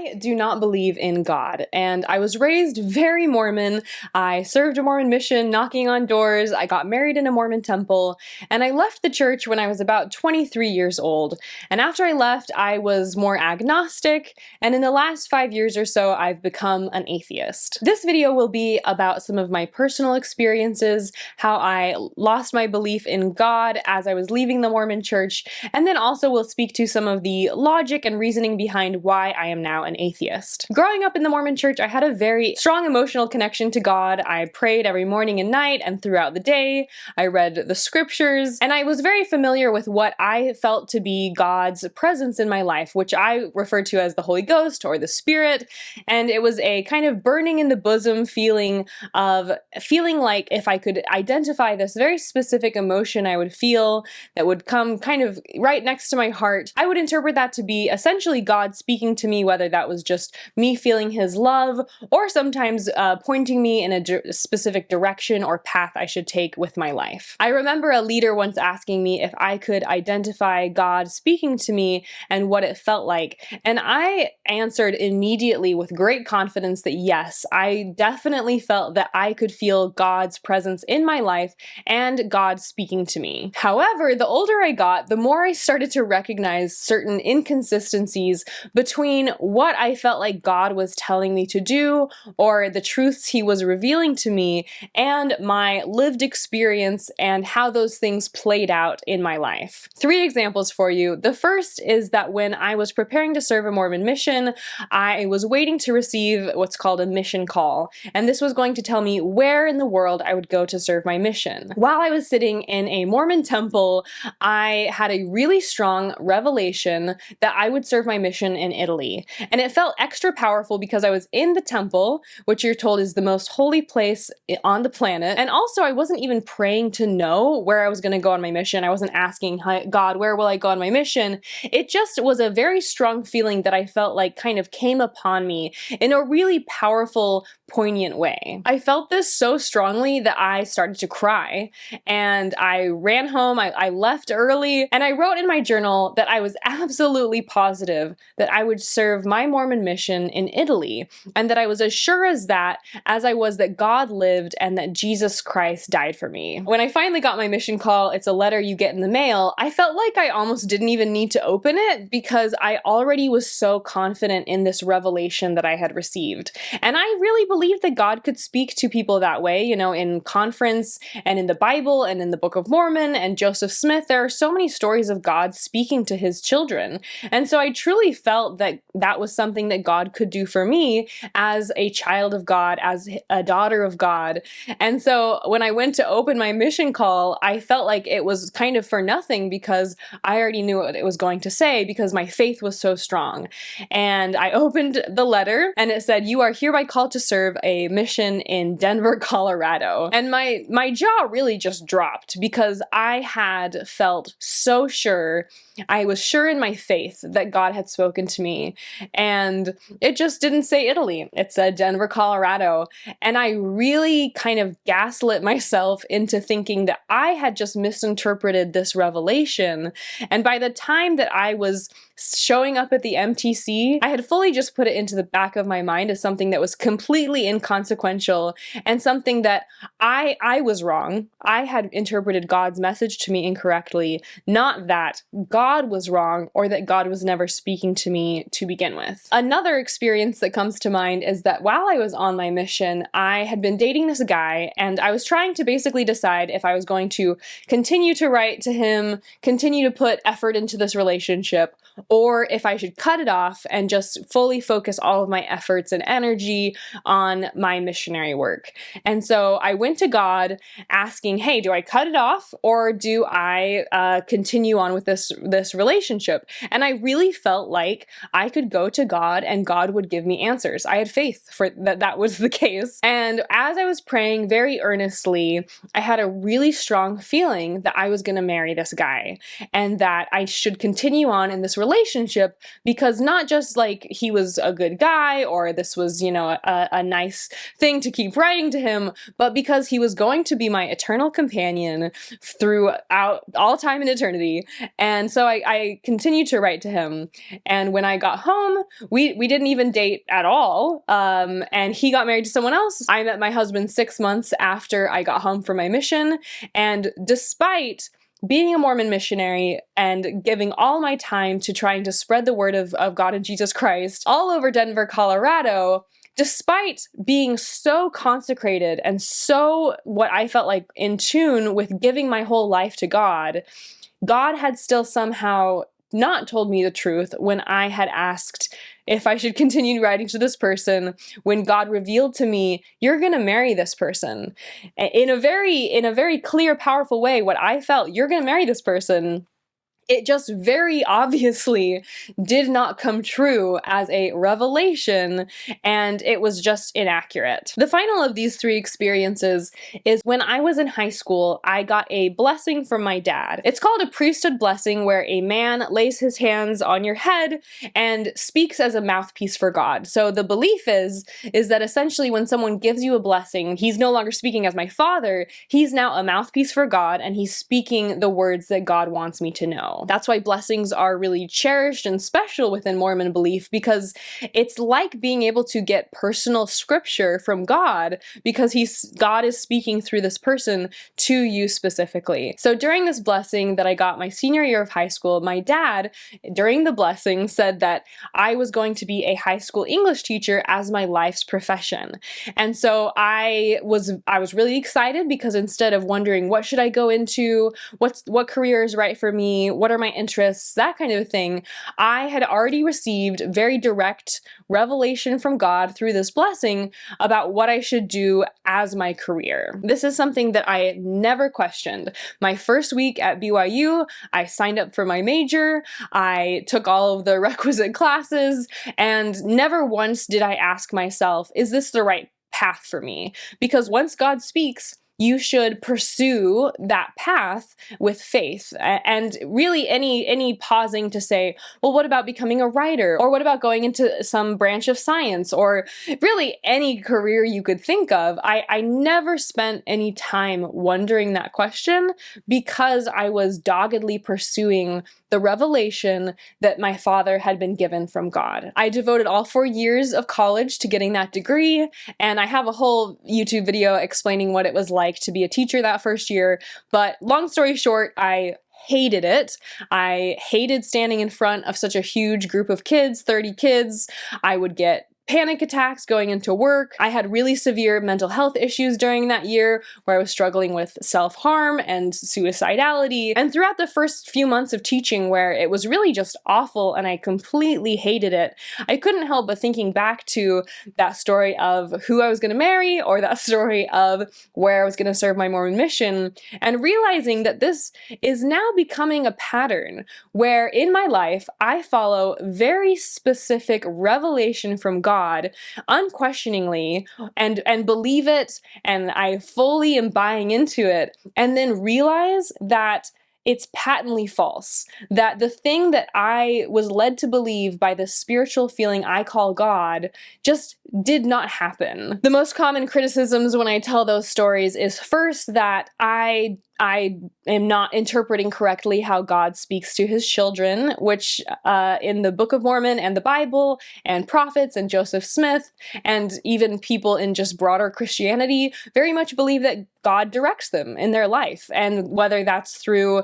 I do not believe in God, and I was raised very Mormon. I served a Mormon mission, knocking on doors, I got married in a Mormon temple, and I left the church when I was about 23 years old. And after I left, I was more agnostic, and in the last 5 years or so, I've become an atheist. This video will be about some of my personal experiences, how I lost my belief in God as I was leaving the Mormon church, and then also we'll speak to some of the logic and reasoning behind why I am now an atheist. Growing up in the Mormon church, I had a very strong emotional connection to God. I prayed every morning and night and throughout the day. I read the scriptures, and I was very familiar with what I felt to be God's presence in my life, which I refer to as the Holy Ghost or the Spirit. And it was a kind of burning in the bosom feeling of feeling like if I could identify this very specific emotion I would feel that would come kind of right next to my heart, I would interpret that to be essentially God speaking to me, whether that was just me feeling his love or sometimes pointing me in a specific direction or path I should take with my life. I remember a leader once asking me if I could identify God speaking to me and what it felt like, and I answered immediately with great confidence that yes, I definitely felt that I could feel God's presence in my life and God speaking to me. However, the older I got, the more I started to recognize certain inconsistencies between what I felt like God was telling me to do or the truths he was revealing to me and my lived experience and how those things played out in my life. 3 examples for you. The first is that when I was preparing to serve a Mormon mission, I was waiting to receive what's called a mission call, and this was going to tell me where in the world I would go to serve my mission. While I was sitting in a Mormon temple, I had a really strong revelation that I would serve my mission in Italy. And it felt extra powerful because I was in the temple, which you're told is the most holy place on the planet. And also I wasn't even praying to know where I was going to go on my mission. I wasn't asking, God, where will I go on my mission? It just was a very strong feeling that I felt like kind of came upon me in a really powerful, poignant way. I felt this so strongly that I started to cry, and I ran home, I left early, and I wrote in my journal that I was absolutely positive that I would serve my Mormon mission in Italy, and that I was as sure as that as I was that God lived and that Jesus Christ died for me. When I finally got my mission call, it's a letter you get in the mail, I felt like I almost didn't even need to open it because I already was so confident in this revelation that I had received. And I really believed that God could speak to people that way, you know, in conference and in the Bible and in the Book of Mormon and Joseph Smith. There are so many stories of God speaking to his children. And so I truly felt that that was something that God could do for me as a child of God, as a daughter of God. And so when I went to open my mission call, I felt like it was kind of for nothing because I already knew what it was going to say because my faith was so strong. And I opened the letter and it said, "You are hereby called to serve a mission in Denver, Colorado." And my jaw really just dropped because I had felt so sure. I was sure in my faith that God had spoken to me, and it just didn't say Italy. It said Denver, Colorado. And I really kind of gaslit myself into thinking that I had just misinterpreted this revelation. And by the time that I was showing up at the MTC, I had fully just put it into the back of my mind as something that was completely inconsequential and something that I was wrong. I had interpreted God's message to me incorrectly, not that God was wrong or that God was never speaking to me to begin with. Another experience that comes to mind is that while I was on my mission, I had been dating this guy, and I was trying to basically decide if I was going to continue to write to him, continue to put effort into this relationship, or if I should cut it off and just fully focus all of my efforts and energy on my missionary work. And so I went to God asking, hey, do I cut it off or do I continue on with this relationship? And I really felt like I could go to God and God would give me answers. I had faith for that was the case. And as I was praying very earnestly, I had a really strong feeling that I was going to marry this guy and that I should continue on in this relationship relationship, because not just like he was a good guy or this was, you know, a nice thing to keep writing to him, but because he was going to be my eternal companion throughout all time and eternity. And so I continued to write to him. And when I got home, we didn't even date at all. And he got married to someone else. I met my husband 6 months after I got home from my mission. And despite being a Mormon missionary and giving all my time to trying to spread the word of God and Jesus Christ all over Denver, Colorado, despite being so consecrated and so what I felt like in tune with giving my whole life to God, God had still somehow not told me the truth when I had asked if I should continue writing to this person, when God revealed to me, you're gonna marry this person. In a very clear, powerful way, what I felt, you're gonna marry this person, it just very obviously did not come true as a revelation, and it was just inaccurate. The final of these 3 experiences is when I was in high school, I got a blessing from my dad. It's called a priesthood blessing, where a man lays his hands on your head and speaks as a mouthpiece for God. So the belief is that essentially when someone gives you a blessing, he's no longer speaking as my father, he's now a mouthpiece for God, and he's speaking the words that God wants me to know. That's why blessings are really cherished and special within Mormon belief, because it's like being able to get personal scripture from God, because God is speaking through this person to you specifically. So during this blessing that I got my senior year of high school, my dad, during the blessing, said that I was going to be a high school English teacher as my life's profession. And so I was really excited, because instead of wondering what should I go into, what career is right for me, what are my interests, that kind of thing, I had already received very direct revelation from God through this blessing about what I should do as my career. This is something that I never questioned. My first week at BYU, I signed up for my major, I took all of the requisite classes, and never once did I ask myself, is this the right path for me? Because once God speaks, you should pursue that path with faith. And really any pausing to say, well, what about becoming a writer? Or what about going into some branch of science? Or really any career you could think of. I never spent any time wondering that question, because I was doggedly pursuing the revelation that my father had been given from God. I devoted all 4 years of college to getting that degree, and I have a whole YouTube video explaining what it was like to be a teacher that first year. But long story short, I hated it. I hated standing in front of such a huge group of kids, 30 kids. I would get panic attacks going into work. I had really severe mental health issues during that year, where I was struggling with self-harm and suicidality. And throughout the first few months of teaching, where it was really just awful and I completely hated it, I couldn't help but thinking back to that story of who I was going to marry, or that story of where I was going to serve my Mormon mission, and realizing that this is now becoming a pattern where in my life I follow very specific revelation from God unquestioningly, and believe it, and I fully am buying into it, and then realize that it's patently false. That the thing that I was led to believe by the spiritual feeling I call God just did not happen. The most common criticisms when I tell those stories is first that I am not interpreting correctly how God speaks to his children, which in the Book of Mormon and the Bible and prophets and Joseph Smith and even people in just broader Christianity very much believe that God directs them in their life. And whether that's through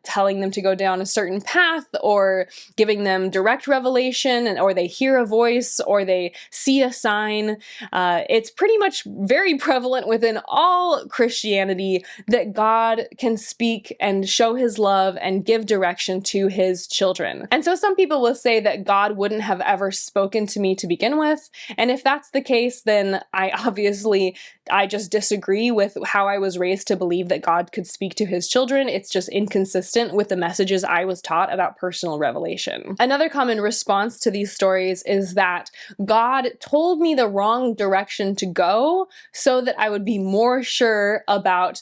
telling them to go down a certain path, or giving them direct revelation, or they hear a voice, or they see a sign, it's pretty much very prevalent within all Christianity that God can speak and show his love and give direction to his children. And so some people will say that God wouldn't have ever spoken to me to begin with. And if that's the case, then I just disagree with how I was raised to believe that God could speak to his children. It's just inconsistent with the messages I was taught about personal revelation. Another common response to these stories is that God told me the wrong direction to go so that I would be more sure about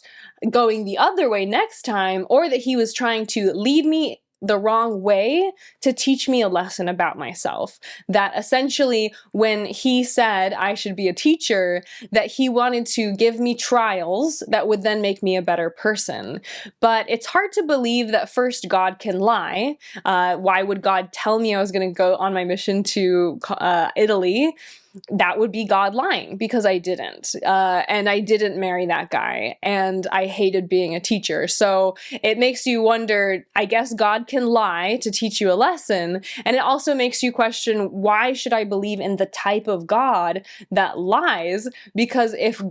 going the other way next time, or that he was trying to lead me the wrong way to teach me a lesson about myself. That essentially, when he said I should be a teacher, that he wanted to give me trials that would then make me a better person. But it's hard to believe that first God can lie. Why would God tell me I was going to go on my mission to Italy? That would be God lying, because I didn't. And I didn't marry that guy. And I hated being a teacher. So it makes you wonder, I guess God can lie to teach you a lesson. And it also makes you question, why should I believe in the type of God that lies? Because if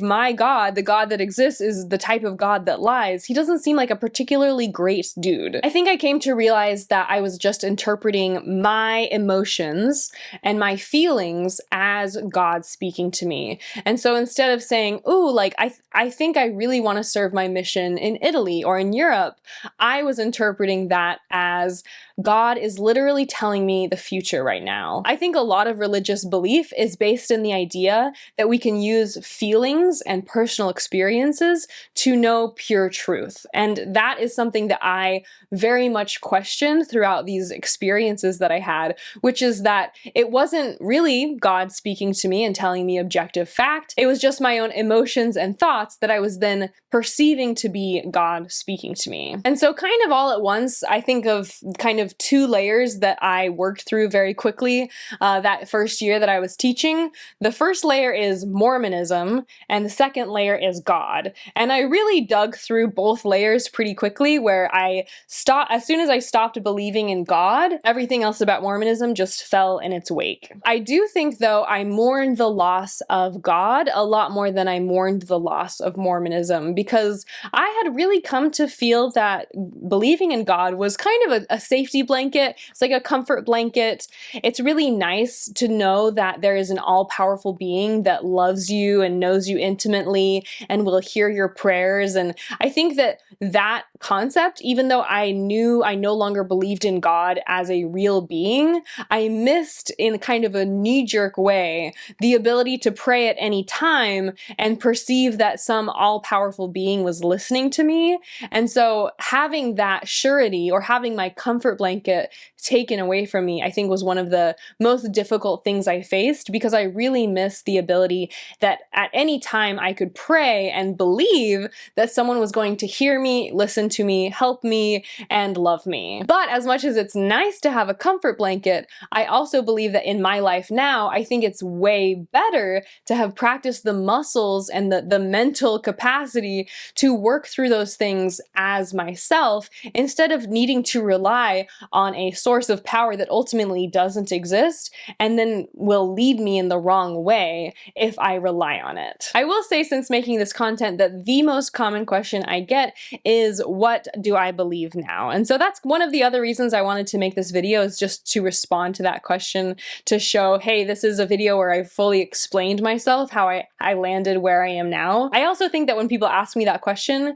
my God, the God that exists, is the type of God that lies, he doesn't seem like a particularly great dude. I think I came to realize that I was just interpreting my emotions and my feelings as God speaking to me. And so instead of saying, ooh, like, I think I really want to serve my mission in Italy or in Europe, I was interpreting that as God is literally telling me the future right now. I think a lot of religious belief is based in the idea that we can use feelings and personal experiences to know pure truth. And that is something that I very much questioned throughout these experiences that I had, which is that it wasn't really God speaking to me and telling me objective fact. It was just my own emotions and thoughts that I was then perceiving to be God speaking to me. And so kind of all at once, I think of kind of two layers that I worked through very quickly that first year that I was teaching. The first layer is Mormonism, and the second layer is God. And I really dug through both layers pretty quickly, where as soon as I stopped believing in God, everything else about Mormonism just fell in its wake. I do think, though, I mourned the loss of God a lot more than I mourned the loss of Mormonism, because I had really come to feel that believing in God was kind of a safety blanket. It's like a comfort blanket. It's really nice to know that there is an all-powerful being that loves you and knows you intimately and will hear your prayers. And I think that that concept, even though I knew I no longer believed in God as a real being, I missed, in kind of a knee-jerk way, the ability to pray at any time and perceive that some all-powerful being was listening to me. And so having that surety, or having my comfort blanket taken away from me, I think was one of the most difficult things I faced, because I really missed the ability that at any time I could pray and believe that someone was going to hear me, listen to me, help me, and love me. But as much as it's nice to have a comfort blanket, I also believe that in my life now, I think it's way better to have practiced the muscles and the mental capacity to work through those things as myself, instead of needing to rely on a source of power that ultimately doesn't exist and then will lead me in the wrong way if I rely on it. I will say, since making this content, that the most common question I get is, what do I believe now? And so that's one of the other reasons I wanted to make this video, is just to respond to that question, to show, hey, this is a video where I fully explained myself, how I landed where I am now. I also think that when people ask me that question,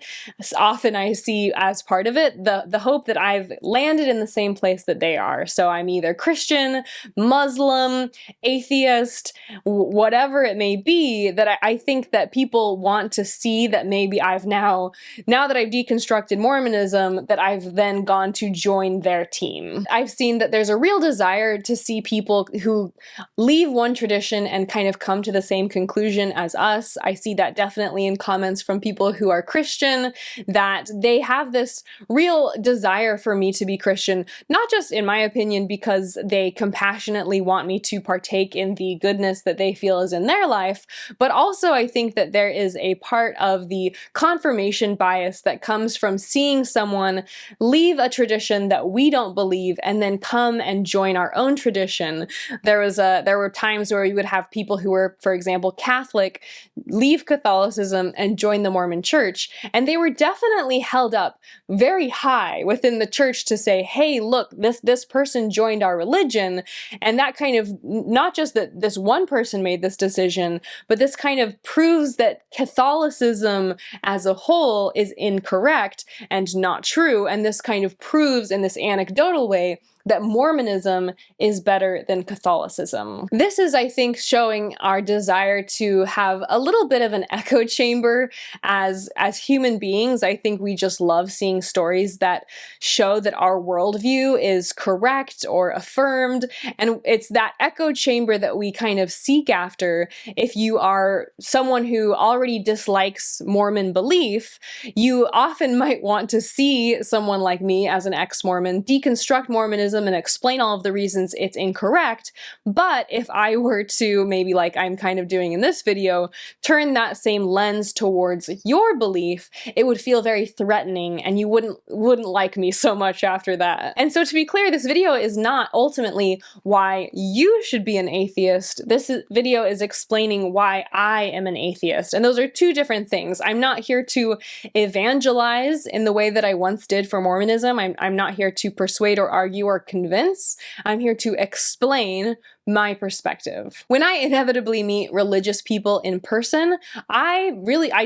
often I see as part of it the hope that I've landed in the same place that they are. So I'm either Christian, Muslim, atheist, whatever it may be, that I think that people want to see that maybe I've now that I've deconstructed Mormonism, that I've then gone to join their team. I've seen that there's a real desire to see people who leave one tradition and kind of come to the same conclusion as us. I see that definitely in comments from people who are Christian, that they have this real desire for me to be Christian, not just in my opinion because they compassionately want me to partake in the goodness that they feel is in their life, but also I think that there is a part of the confirmation bias that comes from seeing someone leave a tradition that we don't believe and then come and join our own tradition. There were times where we would have people who were, for example, Catholic, leave Catholicism and join the Mormon church, and they were definitely held up very high within the church to say, hey, look, this person joined our religion, and that kind of, not just that this one person made this decision, but this kind of proves that Catholicism as a whole is incorrect and not true, and this kind of proves in this anecdotal way that Mormonism is better than Catholicism. This is, I think, showing our desire to have a little bit of an echo chamber as human beings. I think we just love seeing stories that show that our worldview is correct or affirmed, and it's that echo chamber that we kind of seek after. If you are someone who already dislikes Mormon belief, you often might want to see someone like me as an ex-Mormon deconstruct Mormonism and explain all of the reasons it's incorrect. But if I were to, maybe like I'm kind of doing in this video, turn that same lens towards your belief, it would feel very threatening and you wouldn't like me so much after that. And so to be clear, this video is not ultimately why you should be an atheist. This video is explaining why I am an atheist. And those are two different things. I'm not here to evangelize in the way that I once did for Mormonism. I'm not here to persuade or argue or convince. I'm here to explain my perspective. When I inevitably meet religious people in person, I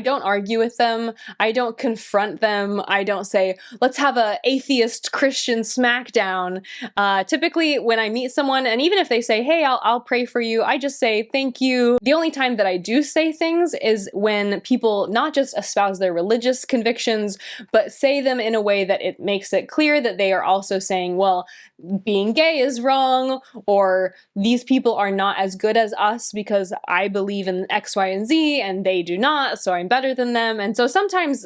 don't argue with them. I don't confront them. I don't say, let's have a atheist Christian smackdown. Typically when I meet someone, and even if they say, hey, I'll pray for you, I just say, thank you. The only time that I do say things is when people not just espouse their religious convictions, but say them in a way that it makes it clear that they are also saying, well, being gay is wrong, or these people are not as good as us because I believe in X, Y, and Z and they do not, so I'm better than them. And so sometimes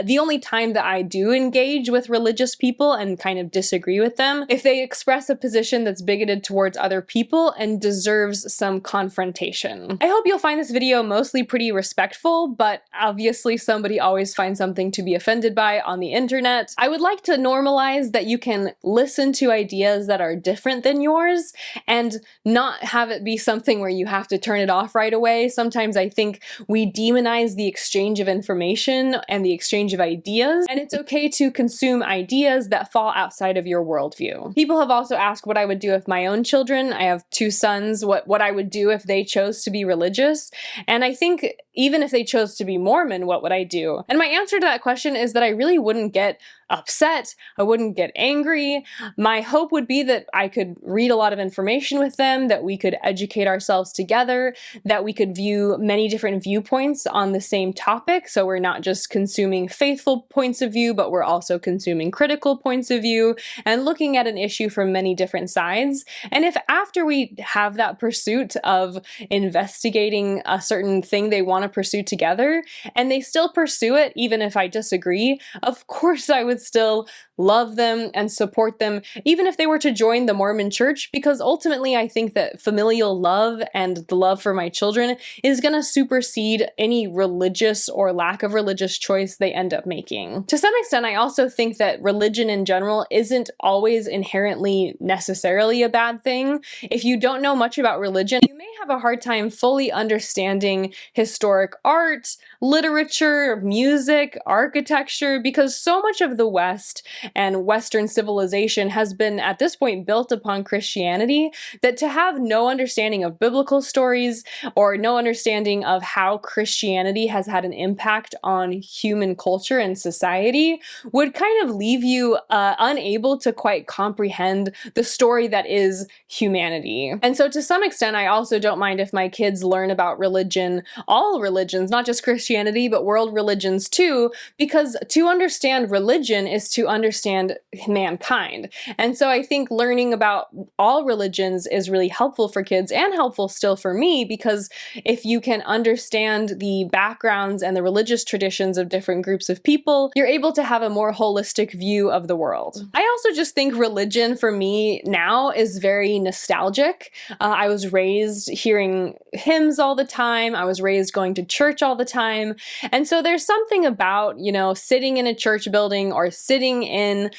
the only time that I do engage with religious people and kind of disagree with them, if they express a position that's bigoted towards other people and deserves some confrontation. I hope you'll find this video mostly pretty respectful, but obviously somebody always finds something to be offended by on the internet. I would like to normalize that you can listen to ideas that are different than yours and not have it be something where you have to turn it off right away. Sometimes I think we demonize the exchange of information and the exchange of ideas, and it's okay to consume ideas that fall outside of your worldview. People have also asked what I would do if my own children, I have 2 sons, what I would do if they chose to be religious. And I think even if they chose to be Mormon, what would I do? And my answer to that question is that I really wouldn't get upset. I wouldn't get angry. My hope would be that I could read a lot of information with them, that we could educate ourselves together, that we could view many different viewpoints on the same topic. So we're not just consuming faithful points of view, but we're also consuming critical points of view and looking at an issue from many different sides. And if after we have that pursuit of investigating a certain thing they want to pursue together, and they still pursue it, even if I disagree, of course I would still love them and support them, even if they were to join the Mormon church, because ultimately I think that familial love and the love for my children is going to supersede any religious or lack of religious choice they end up making. To some extent, I also think that religion in general isn't always inherently necessarily a bad thing. If you don't know much about religion, you may have a hard time fully understanding historic art, literature, music, architecture, because so much of the West and Western civilization has been at this point built upon Christianity, that to have no understanding of biblical stories or no understanding of how Christianity has had an impact on human culture and society would kind of leave you unable to quite comprehend the story that is humanity. And so to some extent, I also don't mind if my kids learn about religion, all religions, not just Christianity, but world religions too, because to understand religion is to understand mankind. And so I think learning about all religions is really helpful for kids and helpful still for me, because if you can understand the backgrounds and the religious traditions of different groups of people, you're able to have a more holistic view of the world. I also just think religion for me now is very nostalgic. I was raised hearing hymns all the time. I was raised going to church all the time. And so there's something about, sitting in a church building or sitting in,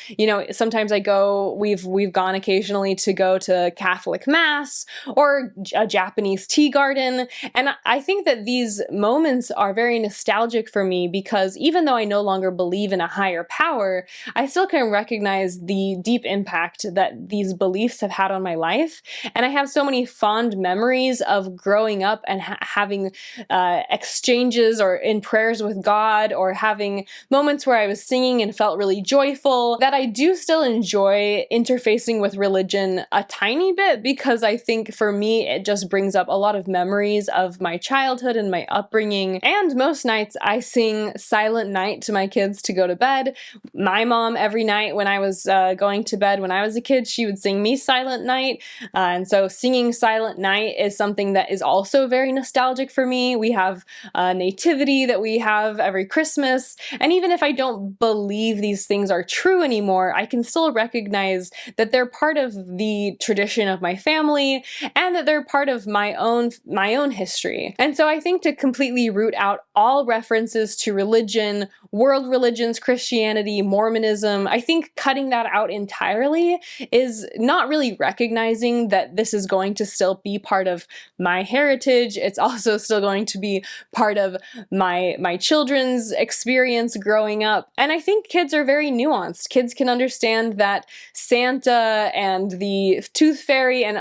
sometimes we've gone occasionally to go to Catholic Mass or a Japanese tea garden. And I think that these moments are very nostalgic for me, because even though I no longer believe in a higher power, I still can recognize the deep impact that these beliefs have had on my life. And I have so many fond memories of growing up and having exchanges or in prayers with God, or having moments where I was singing and felt really joyful, thankful that I do still enjoy interfacing with religion a tiny bit, because I think for me it just brings up a lot of memories of my childhood and my upbringing. And most nights I sing Silent Night to my kids to go to bed. My mom, every night when I was going to bed when I was a kid, she would sing me Silent Night. And so singing Silent Night is something that is also very nostalgic for me. We have a nativity that we have every Christmas. And even if I don't believe these things are true anymore, I can still recognize that they're part of the tradition of my family and that they're part of my own history. And so I think to completely root out all references to religion, world religions, Christianity, Mormonism, I think cutting that out entirely is not really recognizing that this is going to still be part of my heritage. It's also still going to be part of my children's experience growing up. And I think kids are very nuanced. Kids can understand that Santa and the Tooth Fairy and,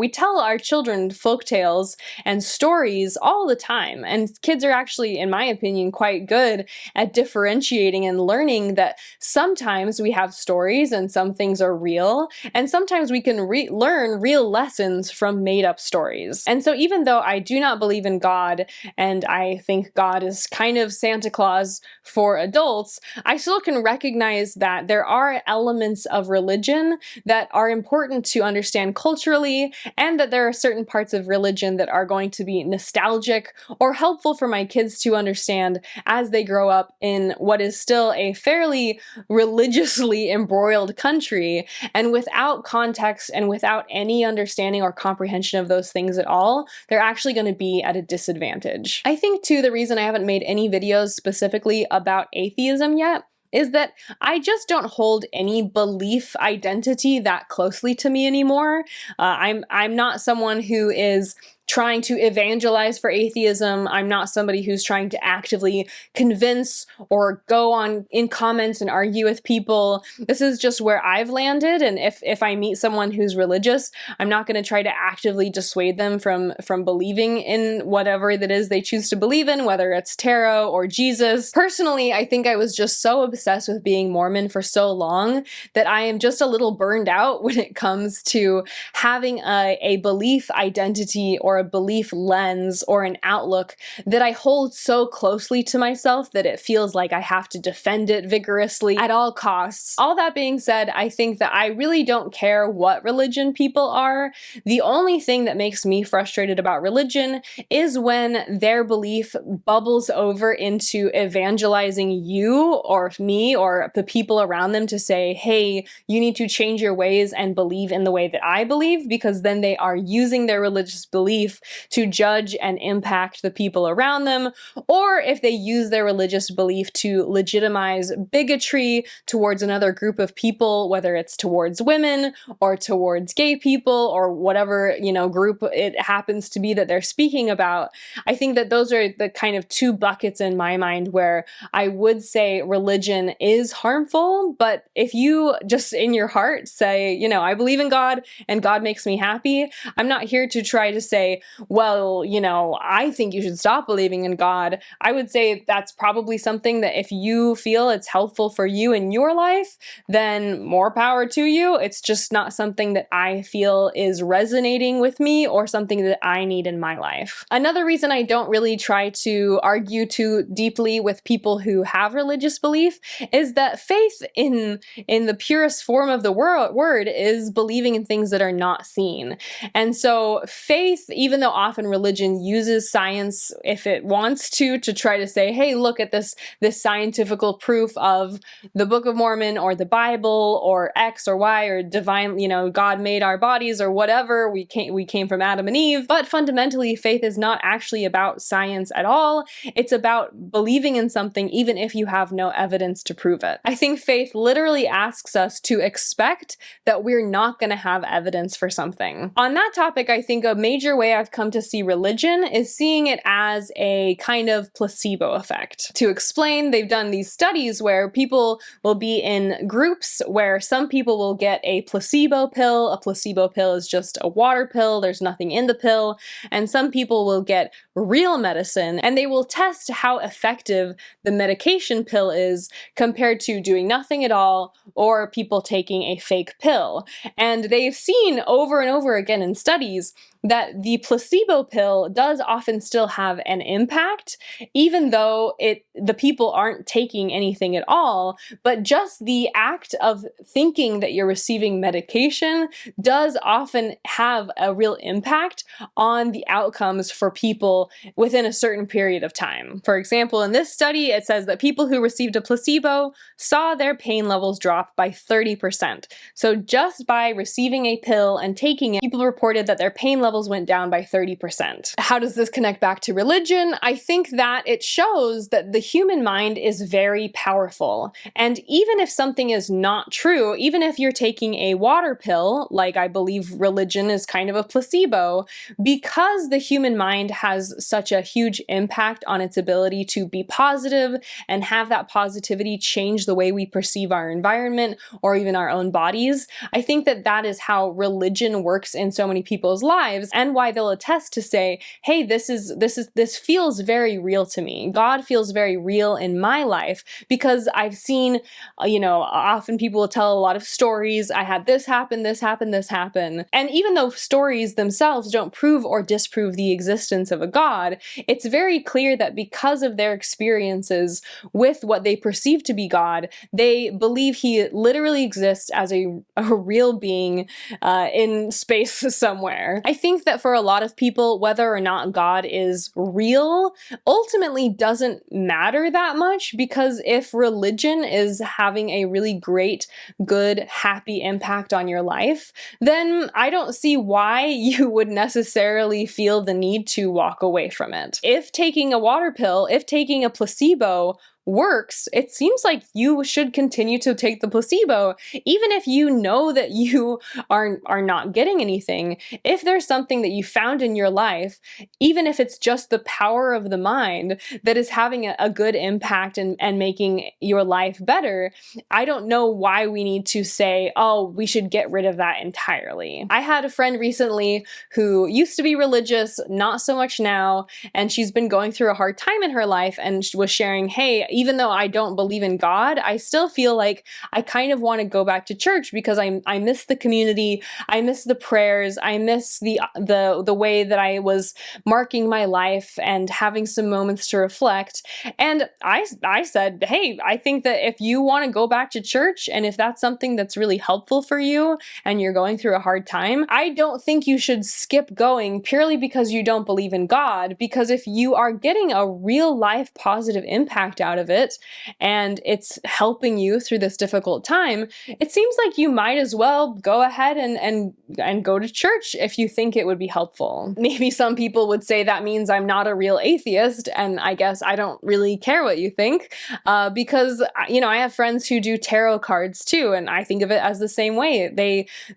we tell our children folk tales and stories all the time. And kids are actually, in my opinion, quite good at differentiating and learning that sometimes we have stories and some things are real, and sometimes we can learn real lessons from made-up stories. And so even though I do not believe in God, and I think God is kind of Santa Claus for adults, I still can recognize that there are elements of religion that are important to understand culturally, and that there are certain parts of religion that are going to be nostalgic or helpful for my kids to understand as they grow up in what is still a fairly religiously embroiled country. And without context and without any understanding or comprehension of those things at all, they're actually going to be at a disadvantage. I think too, the reason I haven't made any videos specifically about atheism yet is that I just don't hold any belief identity that closely to me anymore. I'm not someone who is trying to evangelize for atheism. I'm not somebody who's trying to actively convince or go on in comments and argue with people. This is just where I've landed, and if I meet someone who's religious, I'm not going to try to actively dissuade them from believing in whatever that is they choose to believe in, whether it's tarot or Jesus. Personally, I think I was just so obsessed with being Mormon for so long that I am just a little burned out when it comes to having a belief identity or a belief lens or an outlook that I hold so closely to myself that it feels like I have to defend it vigorously at all costs. All that being said, I think that I really don't care what religion people are. The only thing that makes me frustrated about religion is when their belief bubbles over into evangelizing you or me or the people around them to say, hey, you need to change your ways and believe in the way that I believe, because then they are using their religious belief to judge and impact the people around them, or if they use their religious belief to legitimize bigotry towards another group of people, whether it's towards women or towards gay people or whatever, group it happens to be that they're speaking about. I think that those are the kind of two buckets in my mind where I would say religion is harmful, but if you just in your heart say, I believe in God and God makes me happy, I'm not here to try to say, well, I think you should stop believing in God. I would say that's probably something that if you feel it's helpful for you in your life, then more power to you. It's just not something that I feel is resonating with me or something that I need in my life. Another reason I don't really try to argue too deeply with people who have religious belief is that faith in the purest form of the word is believing in things that are not seen. And so faith, even though often religion uses science if it wants to try to say, hey, look at this scientifical proof of the Book of Mormon or the Bible or X or Y or divine, God made our bodies or whatever, we came from Adam and Eve. But fundamentally, faith is not actually about science at all. It's about believing in something even if you have no evidence to prove it. I think faith literally asks us to expect that we're not going to have evidence for something. On that topic, I think a major way way I've come to see religion is seeing it as a kind of placebo effect. To explain, they've done these studies where people will be in groups where some people will get a placebo pill. A placebo pill is just a water pill, there's nothing in the pill, and some people will get real medicine, and they will test how effective the medication pill is compared to doing nothing at all or people taking a fake pill. And they've seen over and over again in studies that the placebo pill does often still have an impact, even though the people aren't taking anything at all, but just the act of thinking that you're receiving medication does often have a real impact on the outcomes for people within a certain period of time. For example, in this study, it says that people who received a placebo saw their pain levels drop by 30%. So just by receiving a pill and taking it, people reported that their pain levels went down by 30%. How does this connect back to religion? I think that it shows that the human mind is very powerful. And even if something is not true, even if you're taking a water pill, like I believe religion is kind of a placebo, because the human mind has such a huge impact on its ability to be positive and have that positivity change the way we perceive our environment or even our own bodies, I think that that is how religion works in so many people's lives, and why they'll attest to say, hey, this feels very real to me. God feels very real in my life, because I've seen, often people will tell a lot of stories. I had this happen, this happened, this happened. And even though stories themselves don't prove or disprove the existence of a God, it's very clear that because of their experiences with what they perceive to be God, they believe he literally exists as a real being in space somewhere. I think that for a lot of people, whether or not God is real ultimately doesn't matter that much, because if religion is having a really great, good, happy impact on your life, then I don't see why you would necessarily feel the need to walk away from it. If taking a water pill, if taking a placebo works, it seems like you should continue to take the placebo, even if you know that you are not getting anything. If there's something that you found in your life, even if it's just the power of the mind that is having a good impact and making your life better, I don't know why we need to say, oh, we should get rid of that entirely. I had a friend recently who used to be religious, not so much now, and she's been going through a hard time in her life, and she was sharing, hey, even though I don't believe in God, I still feel like I kind of want to go back to church because I miss the community, I miss the prayers, I miss the way that I was marking my life and having some moments to reflect. And I said, hey, I think that if you want to go back to church, and if that's something that's really helpful for you and you're going through a hard time, I don't think you should skip going purely because you don't believe in God, because if you are getting a real life positive impact out of it, and it's helping you through this difficult time, it seems like you might as well go ahead and go to church if you think it would be helpful. Maybe some people would say that means I'm not a real atheist, and I guess I don't really care what you think, because I have friends who do tarot cards too, and I think of it as the same way.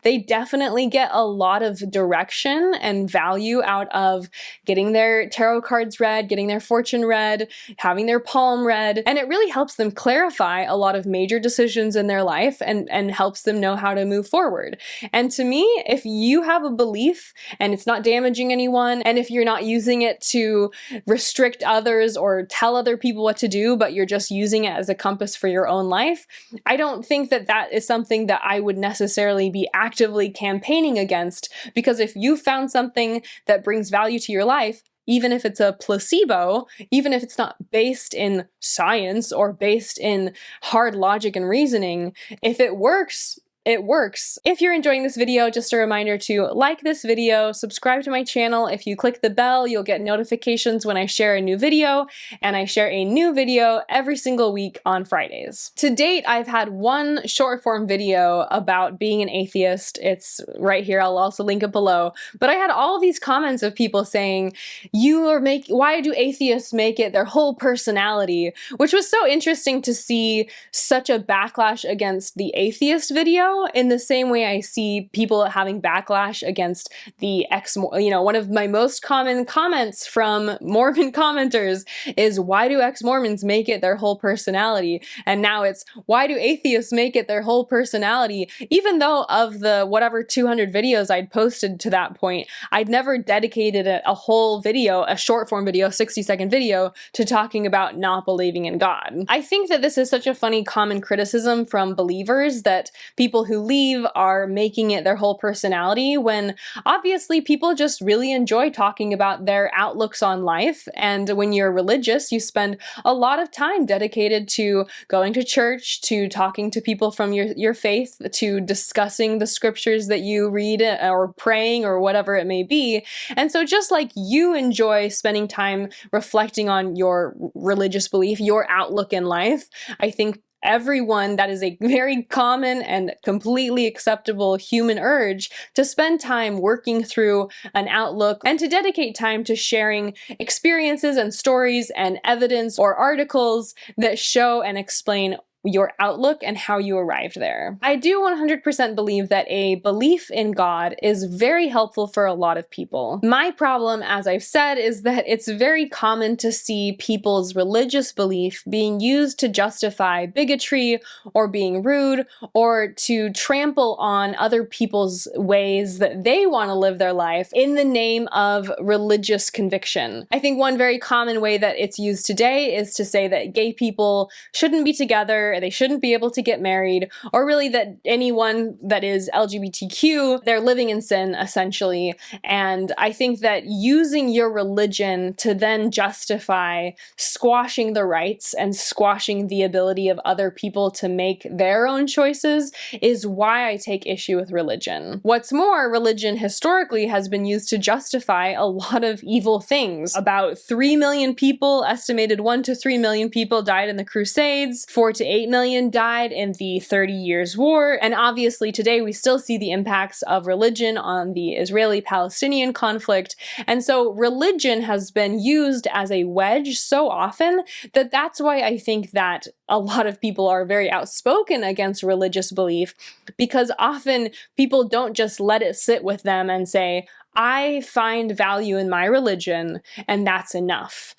They definitely get a lot of direction and value out of getting their tarot cards read, getting their fortune read, having their palm read, and it really helps them clarify a lot of major decisions in their life and helps them know how to move forward. And to me, if you have a belief and it's not damaging anyone, and if you're not using it to restrict others or tell other people what to do, but you're just using it as a compass for your own life, I don't think that that is something that I would necessarily be actively campaigning against, because if you found something that brings value to your life, even if it's a placebo, even if it's not based in science or based in hard logic and reasoning, if it works, it works. If you're enjoying this video, just a reminder to like this video, subscribe to my channel. If you click the bell, you'll get notifications when I share a new video, and I share a new video every single week on Fridays. To date, I've had one short form video about being an atheist. It's right here. I'll also link it below. But I had all these comments of people saying, why do atheists make it their whole personality? Which was so interesting to see such a backlash against the atheist video. video in the same way I see people having backlash against the one of my most common comments from Mormon commenters is, why do ex-Mormons make it their whole personality? And now it's, why do atheists make it their whole personality? Even though of the whatever 200 videos I'd posted to that point, I'd never dedicated a whole video, a short form video, 60-second video, to talking about not believing in God. I think that this is such a funny common criticism from believers, that people who leave are making it their whole personality, when obviously people just really enjoy talking about their outlooks on life. And when you're religious, you spend a lot of time dedicated to going to church, to talking to people from your faith, to discussing the scriptures that you read, or praying, or whatever it may be. And so just like you enjoy spending time reflecting on your religious belief, your outlook in life, I think everyone, that is a very common and completely acceptable human urge to spend time working through an outlook and to dedicate time to sharing experiences and stories and evidence or articles that show and explain your outlook and how you arrived there. I do 100% believe that a belief in God is very helpful for a lot of people. My problem, as I've said, is that it's very common to see people's religious belief being used to justify bigotry or being rude, or to trample on other people's ways that they want to live their life in the name of religious conviction. I think one very common way that it's used today is to say that gay people shouldn't be together, they shouldn't be able to get married, or really that anyone that is LGBTQ, they're living in sin, essentially. And I think that using your religion to then justify squashing the rights and squashing the ability of other people to make their own choices is why I take issue with religion. What's more, religion historically has been used to justify a lot of evil things. About 3 million people, estimated 1 to 3 million people, died in the Crusades, 4 to 8 million died in the 30 Years' War, and obviously today we still see the impacts of religion on the Israeli-Palestinian conflict. And so religion has been used as a wedge so often that that's why I think that a lot of people are very outspoken against religious belief, because often people don't just let it sit with them and say, I find value in my religion and that's enough.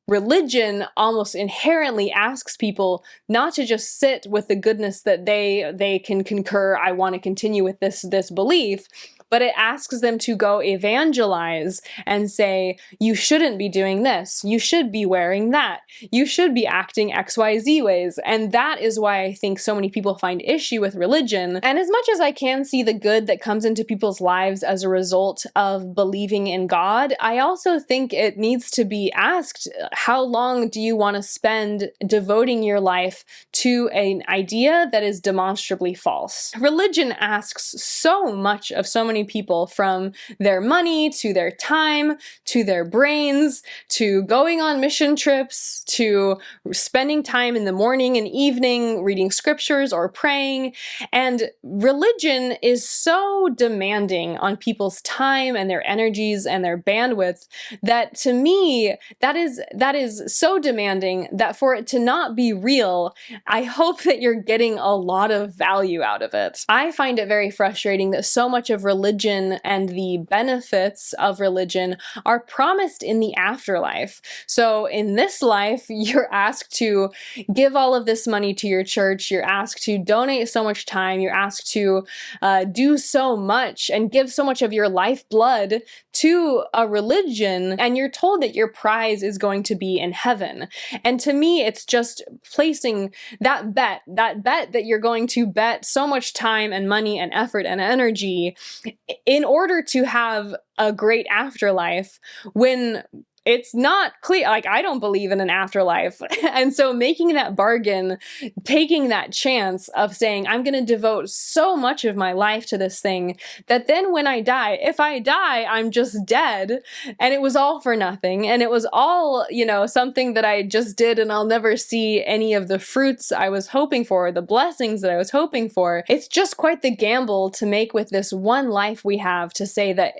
Religion almost inherently asks people not to just sit with the goodness that they can concur, I want to continue with this belief, but it asks them to go evangelize and say, you shouldn't be doing this, you should be wearing that, you should be acting XYZ ways. And that is why I think so many people find issue with religion. And as much as I can see the good that comes into people's lives as a result of believing in God, I also think it needs to be asked, how long do you want to spend devoting your life to an idea that is demonstrably false? Religion asks so much of so many people, from their money, to their time, to their brains, to going on mission trips, to spending time in the morning and evening reading scriptures or praying. And religion is so demanding on people's time and their energies and their bandwidth that, to me, that is so demanding that for it to not be real, I hope that you're getting a lot of value out of it. I find it very frustrating that so much of religion and the benefits of religion are promised in the afterlife. So in this life, you're asked to give all of this money to your church, you're asked to donate so much time, you're asked to do so much and give so much of your lifeblood to a religion, and you're told that your prize is going to be in heaven. And to me, it's just placing that bet that you're going to bet so much time and money and effort and energy in order to have a great afterlife, when it's not clear. Like, I don't believe in an afterlife. And so making that bargain, taking that chance of saying, I'm going to devote so much of my life to this thing, that then when I die, if I die, I'm just dead. And it was all for nothing. And it was all, something that I just did, and I'll never see any of the fruits I was hoping for, the blessings that I was hoping for. It's just quite the gamble to make with this one life we have, to say that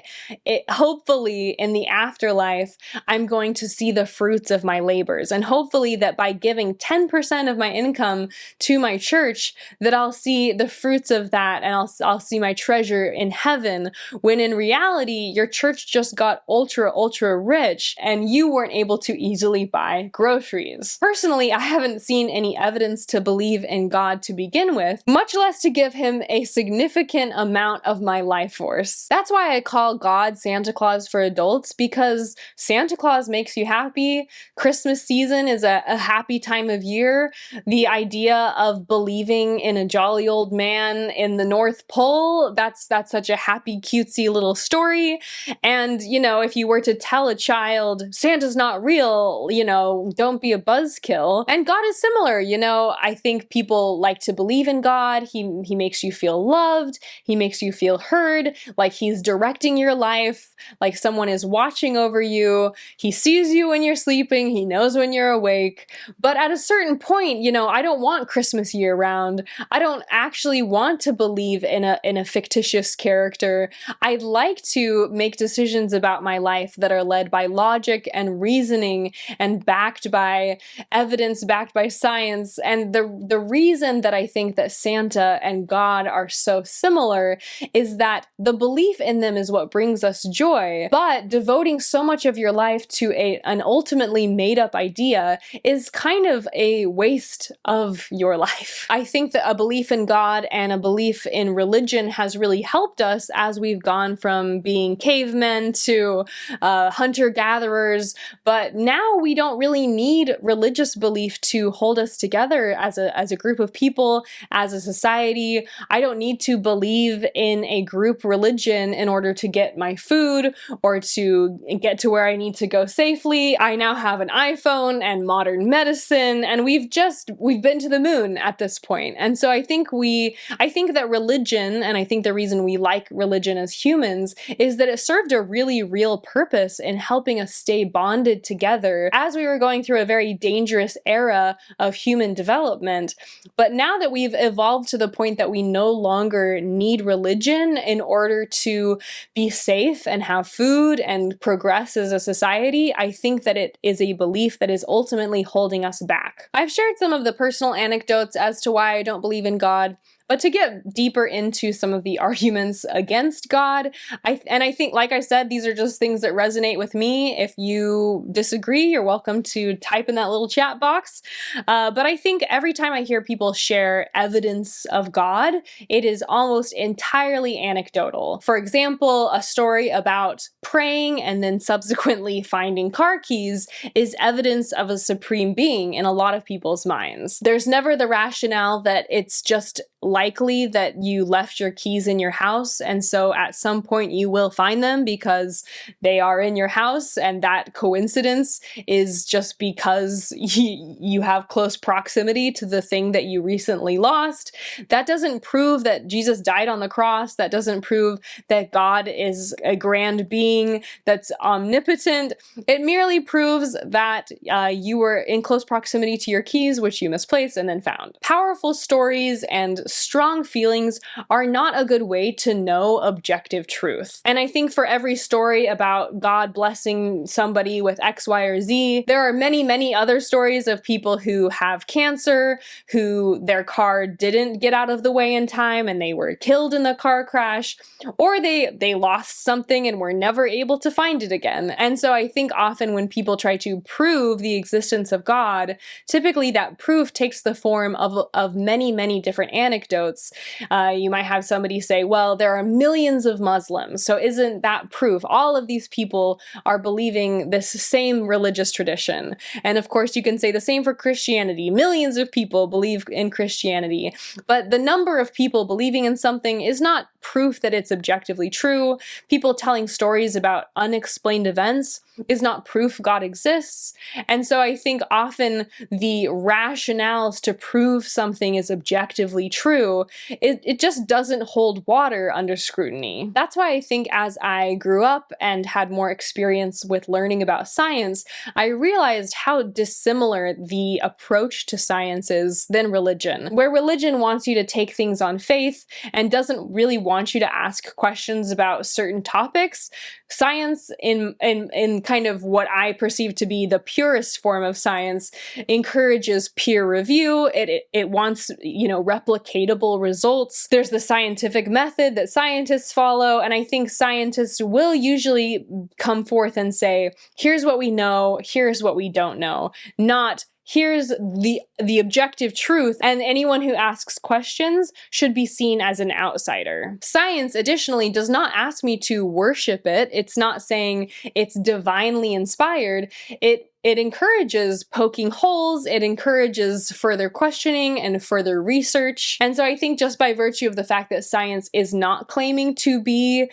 hopefully in the afterlife, I'm going to see the fruits of my labors. And hopefully that by giving 10% of my income to my church, that I'll see the fruits of that, and I'll see my treasure in heaven, when in reality, your church just got ultra rich and you weren't able to easily buy groceries. Personally, I haven't seen any evidence to believe in God to begin with, much less to give him a significant amount of my life force. That's why I call God Santa Claus for adults, because Santa Claus makes you happy. Christmas season is a happy time of year. The idea of believing in a jolly old man in the North Pole, that's such a happy, cutesy little story. And, you know, if you were to tell a child, Santa's not real, you know, don't be a buzzkill. And God is similar, you know, I think people like to believe in God. He makes you feel loved. He makes you feel heard, like he's directing your life, like someone is watching over you. He sees you when you're sleeping. He knows when you're awake. But at a certain point, you know, I don't want Christmas year round. I don't actually want to believe in a fictitious character. I'd like to make decisions about my life that are led by logic and reasoning and backed by evidence, backed by science. And the reason that I think that Santa and God are so similar is that the belief in them is what brings us joy, but devoting so much of your life to an ultimately made up idea is kind of a waste of your life. I think that a belief in God and a belief in religion has really helped us as we've gone from being cavemen to hunter-gatherers, but now we don't really need religious belief to hold us together as a group of people, as a society. I don't need to believe in a group religion in order to get my food or to get to where I need to go safely. I now have an iPhone and modern medicine, and we've been to the moon at this point. And so I think that religion, and I think the reason we like religion as humans, is that it served a really real purpose in helping us stay bonded together as we were going through a very dangerous era of human development. But now that we've evolved to the point that we no longer need religion in order to be safe and have food and progress as a society, I think that it is a belief that is ultimately holding us back. I've shared some of the personal anecdotes as to why I don't believe in God. But to get deeper into some of the arguments against God, I think, like I said, these are just things that resonate with me. If you disagree, you're welcome to type in that little chat box. But I think every time I hear people share evidence of God, it is almost entirely anecdotal. For example, a story about praying and then subsequently finding car keys is evidence of a supreme being in a lot of people's minds. There's never the rationale that it's just likely that you left your keys in your house, and so at some point you will find them because they are in your house, and that coincidence is just because you have close proximity to the thing that you recently lost. That doesn't prove that Jesus died on the cross. That doesn't prove that God is a grand being that's omnipotent. It merely proves that you were in close proximity to your keys, which you misplaced and then found. Powerful stories and strong feelings are not a good way to know objective truth. And I think for every story about God blessing somebody with X, Y, or Z, there are many other stories of people who have cancer, who their car didn't get out of the way in time and they were killed in the car crash, or they lost something and were never able to find it again. And so I think often when people try to prove the existence of God, typically that proof takes the form of many different anecdotes. You might have somebody say, well, there are millions of Muslims, so isn't that proof? All of these people are believing this same religious tradition. And of course, you can say the same for Christianity. Millions of people believe in Christianity, but the number of people believing in something is not proof that it's objectively true. People telling stories about unexplained events is not proof God exists. And so I think often the rationales to prove something is objectively true, it just doesn't hold water under scrutiny. That's why I think as I grew up and had more experience with learning about science, I realized how dissimilar the approach to science is than religion. Where religion wants you to take things on faith and doesn't really want want you to ask questions about certain topics. Science, in kind of what I perceive to be the purest form of science, encourages peer review. It wants, replicatable results. There's the scientific method that scientists follow, and I think scientists will usually come forth and say, here's what we know, here's what we don't know, not here's the objective truth, and anyone who asks questions should be seen as an outsider. Science, additionally, does not ask me to worship it. It's not saying it's divinely inspired. It encourages poking holes, it encourages further questioning and further research. And so I think just by virtue of the fact that science is not claiming to be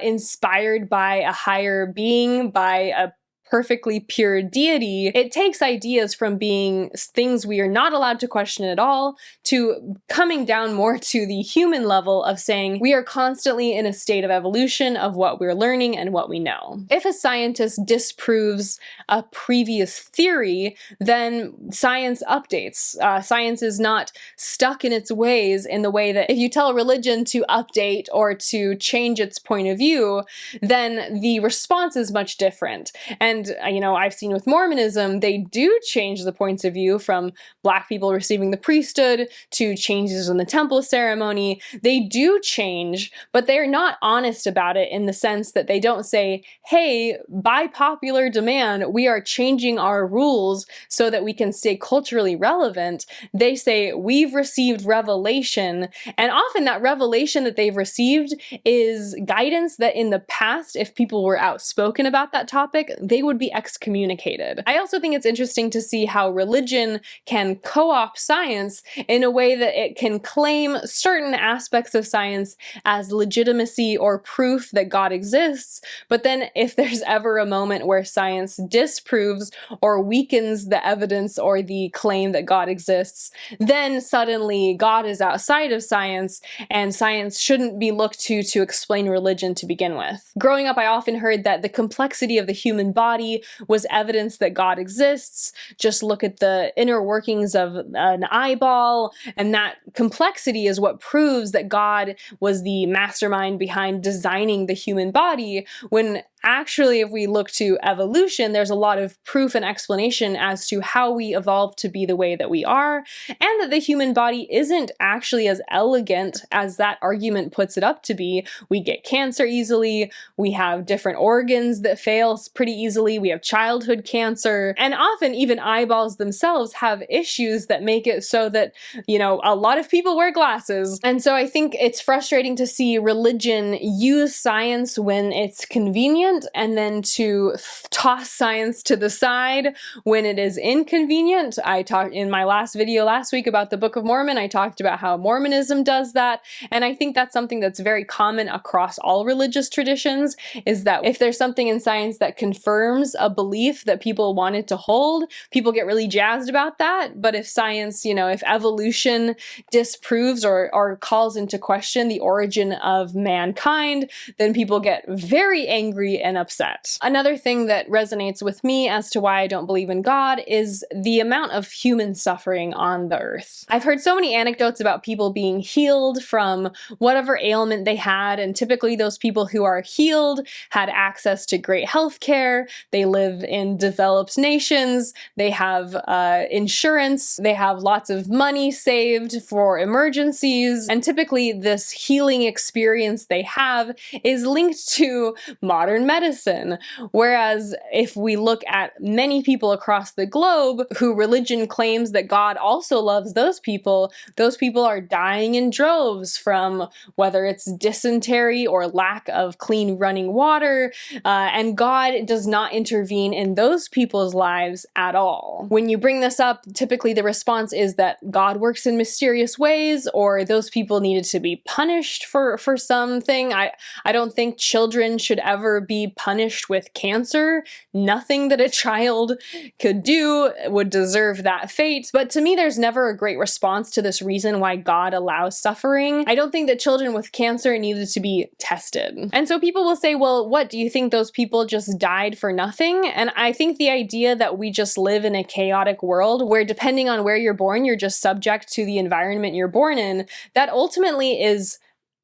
inspired by a higher being, by a perfectly pure deity, it takes ideas from being things we are not allowed to question at all to coming down more to the human level of saying we are constantly in a state of evolution of what we're learning and what we know. If a scientist disproves a previous theory, then science updates. Science is not stuck in its ways in the way that if you tell a religion to update or to change its point of view, then the response is much different. And I've seen with Mormonism, they do change the points of view from Black people receiving the priesthood to changes in the temple ceremony. They do change, but they're not honest about it in the sense that they don't say, hey, by popular demand, we are changing our rules so that we can stay culturally relevant. They say, we've received revelation, and often that revelation that they've received is guidance that in the past, if people were outspoken about that topic, they would be excommunicated. I also think it's interesting to see how religion can co-opt science in a way that it can claim certain aspects of science as legitimacy or proof that God exists, but then if there's ever a moment where science disproves or weakens the evidence or the claim that God exists, then suddenly God is outside of science and science shouldn't be looked to explain religion to begin with. Growing up, I often heard that the complexity of the human body was evidence that God exists. Just look at the inner workings of an eyeball, and that complexity is what proves that God was the mastermind behind designing the human body, when actually, if we look to evolution, there's a lot of proof and explanation as to how we evolved to be the way that we are, and that the human body isn't actually as elegant as that argument puts it up to be. We get cancer easily, we have different organs that fail pretty easily, we have childhood cancer, and often even eyeballs themselves have issues that make it so that, a lot of people wear glasses. And so I think it's frustrating to see religion use science when it's convenient, and then to toss science to the side when it is inconvenient. I talked in my last video last week about the Book of Mormon. I talked about how Mormonism does that, and I think that's something that's very common across all religious traditions, is that if there's something in science that confirms a belief that people wanted to hold, people get really jazzed about that. But if science, if evolution disproves or calls into question the origin of mankind, then people get very angry and upset. Another thing that resonates with me as to why I don't believe in God is the amount of human suffering on the earth. I've heard so many anecdotes about people being healed from whatever ailment they had, and typically those people who are healed had access to great health care, they live in developed nations, they have insurance, they have lots of money saved for emergencies, and typically this healing experience they have is linked to modern medicine. Whereas if we look at many people across the globe who religion claims that God also loves those people are dying in droves from whether it's dysentery or lack of clean running water, and God does not intervene in those people's lives at all. When you bring this up, typically the response is that God works in mysterious ways, or those people needed to be punished for something. I don't think children should ever be punished with cancer. Nothing that a child could do would deserve that fate. But to me, there's never a great response to this reason why God allows suffering. I don't think that children with cancer needed to be tested. And so people will say, well, what, do you think those people just died for nothing? And I think the idea that we just live in a chaotic world where depending on where you're born, you're just subject to the environment you're born in, that ultimately is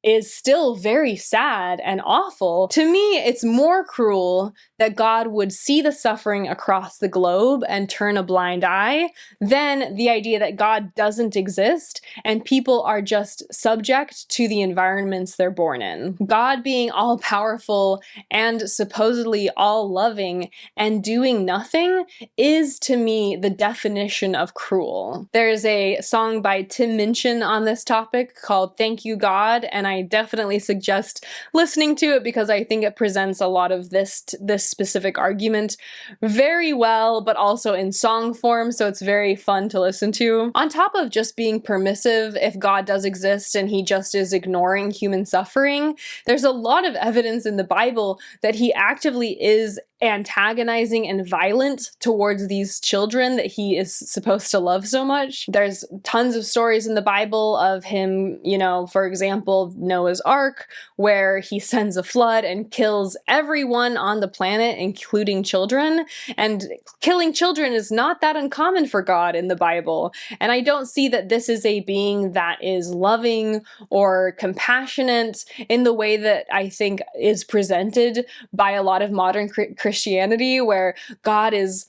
is still very sad and awful. To me, it's more cruel that God would see the suffering across the globe and turn a blind eye than the idea that God doesn't exist and people are just subject to the environments they're born in. God being all powerful and supposedly all loving and doing nothing is, to me, the definition of cruel. There's a song by Tim Minchin on this topic called Thank You God, and I definitely suggest listening to it because I think it presents a lot of this specific argument very well, but also in song form, so it's very fun to listen to. On top of just being permissive if God does exist and he just is ignoring human suffering, there's a lot of evidence in the Bible that he actively is antagonizing and violent towards these children that he is supposed to love so much. There's tons of stories in the Bible of him, you know, for example, Noah's Ark, where he sends a flood and kills everyone on the planet, including children. And killing children is not that uncommon for God in the Bible. And I don't see that this is a being that is loving or compassionate in the way that I think is presented by a lot of modern Christianity, where God is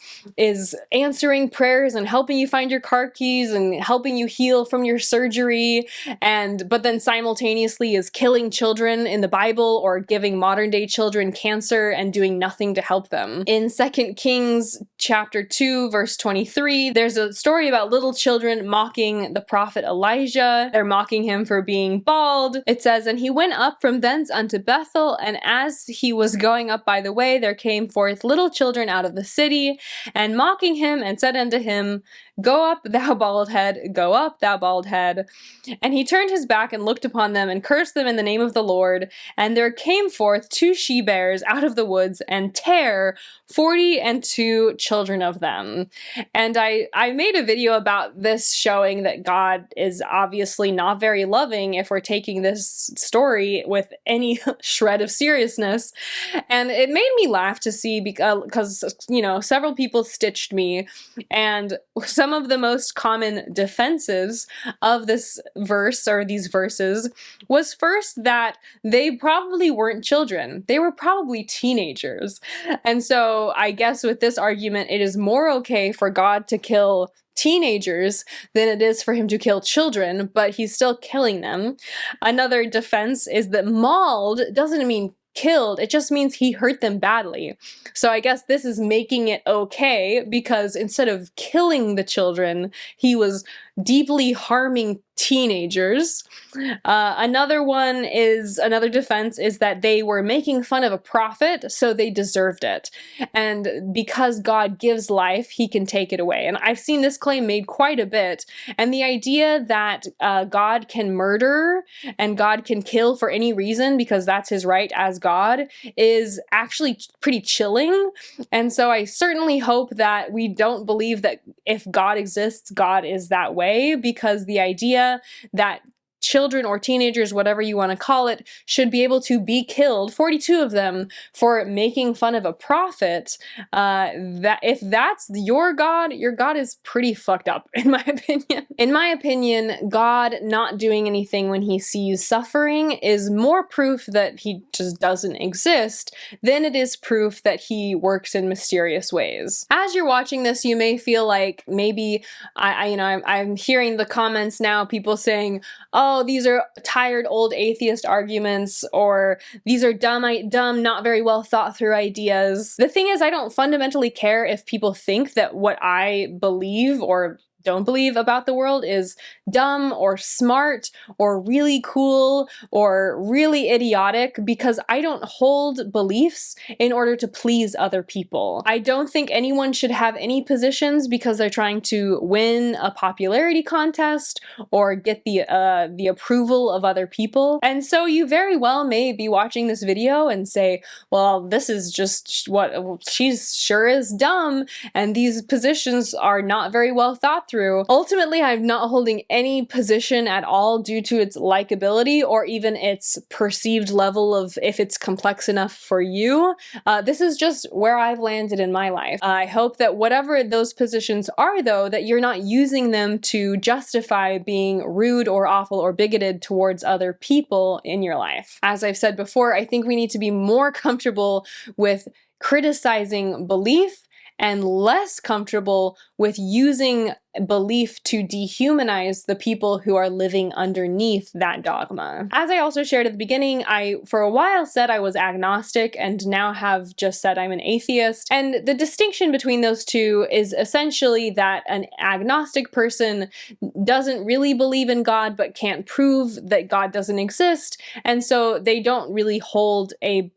answering prayers and helping you find your car keys and helping you heal from your surgery, but then simultaneously is killing children in the Bible or giving modern day children cancer and doing nothing to help them. In 2 Kings chapter 2 verse 23, there's a story about little children mocking the prophet Elijah. They're mocking him for being bald. It says, "And he went up from thence unto Bethel, and as he was going up by the way, there came forth little children out of the city, and mocking him, and said unto him, Go up, thou bald head, go up, thou bald head. And he turned his back and looked upon them, and cursed them in the name of the Lord. And there came forth 2 she-bears out of the woods, and tare 42 children of them." And I made a video about this, showing that God is obviously not very loving if we're taking this story with any shred of seriousness. And it made me laugh to see because, you know, several people stitched me, and some of the most common defenses of this verse, or these verses, was first that they probably weren't children. They were probably teenagers. And so I guess with this argument, it is more okay for God to kill teenagers than it is for him to kill children, but he's still killing them. Another defense is that mauled doesn't mean killed, it just means he hurt them badly. So I guess this is making it okay because instead of killing the children, he was deeply harming teenagers. Another defense is that they were making fun of a prophet, so they deserved it. And because God gives life, he can take it away. And I've seen this claim made quite a bit. And the idea that God can murder and God can kill for any reason because that's his right as God is actually pretty chilling. And so I certainly hope that we don't believe that if God exists, God is that way, because the idea that children or teenagers, whatever you want to call it, should be able to be killed, 42 of them, for making fun of a prophet, that if that's your God is pretty fucked up, in my opinion. In my opinion, God not doing anything when he sees suffering is more proof that he just doesn't exist than it is proof that he works in mysterious ways. As you're watching this, you may feel like maybe I'm hearing the comments now, people saying, oh, these are tired old atheist arguments, or these are dumb, not very well thought through ideas. The thing is, I don't fundamentally care if people think that what I believe or don't believe about the world is dumb or smart or really cool or really idiotic, because I don't hold beliefs in order to please other people. I don't think anyone should have any positions because they're trying to win a popularity contest or get the approval of other people. And so you very well may be watching this video and say, well, this is just what she sure is dumb, and these positions are not very well thought through, through. Ultimately, I'm not holding any position at all due to its likability or even its perceived level of if it's complex enough for you. This is just where I've landed in my life. I hope that whatever those positions are, though, that you're not using them to justify being rude or awful or bigoted towards other people in your life. As I've said before, I think we need to be more comfortable with criticizing belief and less comfortable with using belief to dehumanize the people who are living underneath that dogma. As I also shared at the beginning, I for a while said I was agnostic and now have just said I'm an atheist. And the distinction between those two is essentially that an agnostic person doesn't really believe in God but can't prove that God doesn't exist, and so they don't really hold a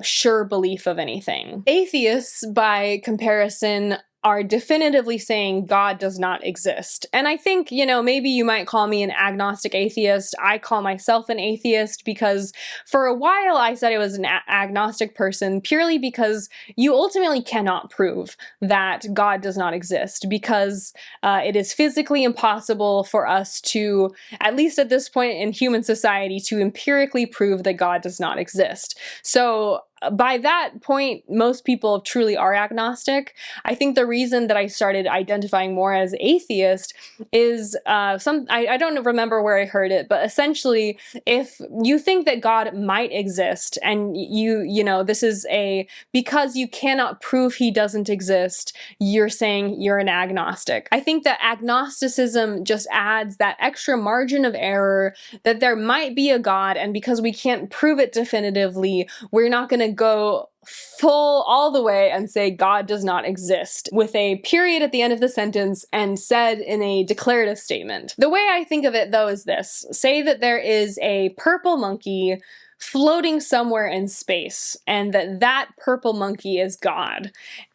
sure belief of anything. Atheists, by comparison, are definitively saying God does not exist. And I think, maybe you might call me an agnostic atheist. I call myself an atheist because for a while I said I was an agnostic person purely because you ultimately cannot prove that God does not exist, because it is physically impossible for us to, at least at this point in human society, to empirically prove that God does not exist. So by that point, most people truly are agnostic. I think the reason that I started identifying more as atheist is I don't remember where I heard it, but essentially, if you think that God might exist and this is because you cannot prove he doesn't exist, you're saying you're an agnostic. I think that agnosticism just adds that extra margin of error that there might be a God, and because we can't prove it definitively, we're not going to go full all the way and say God does not exist with a period at the end of the sentence and said in a declarative statement. The way I think of it, though, is this. Say that there is a purple monkey floating somewhere in space, and that purple monkey is God.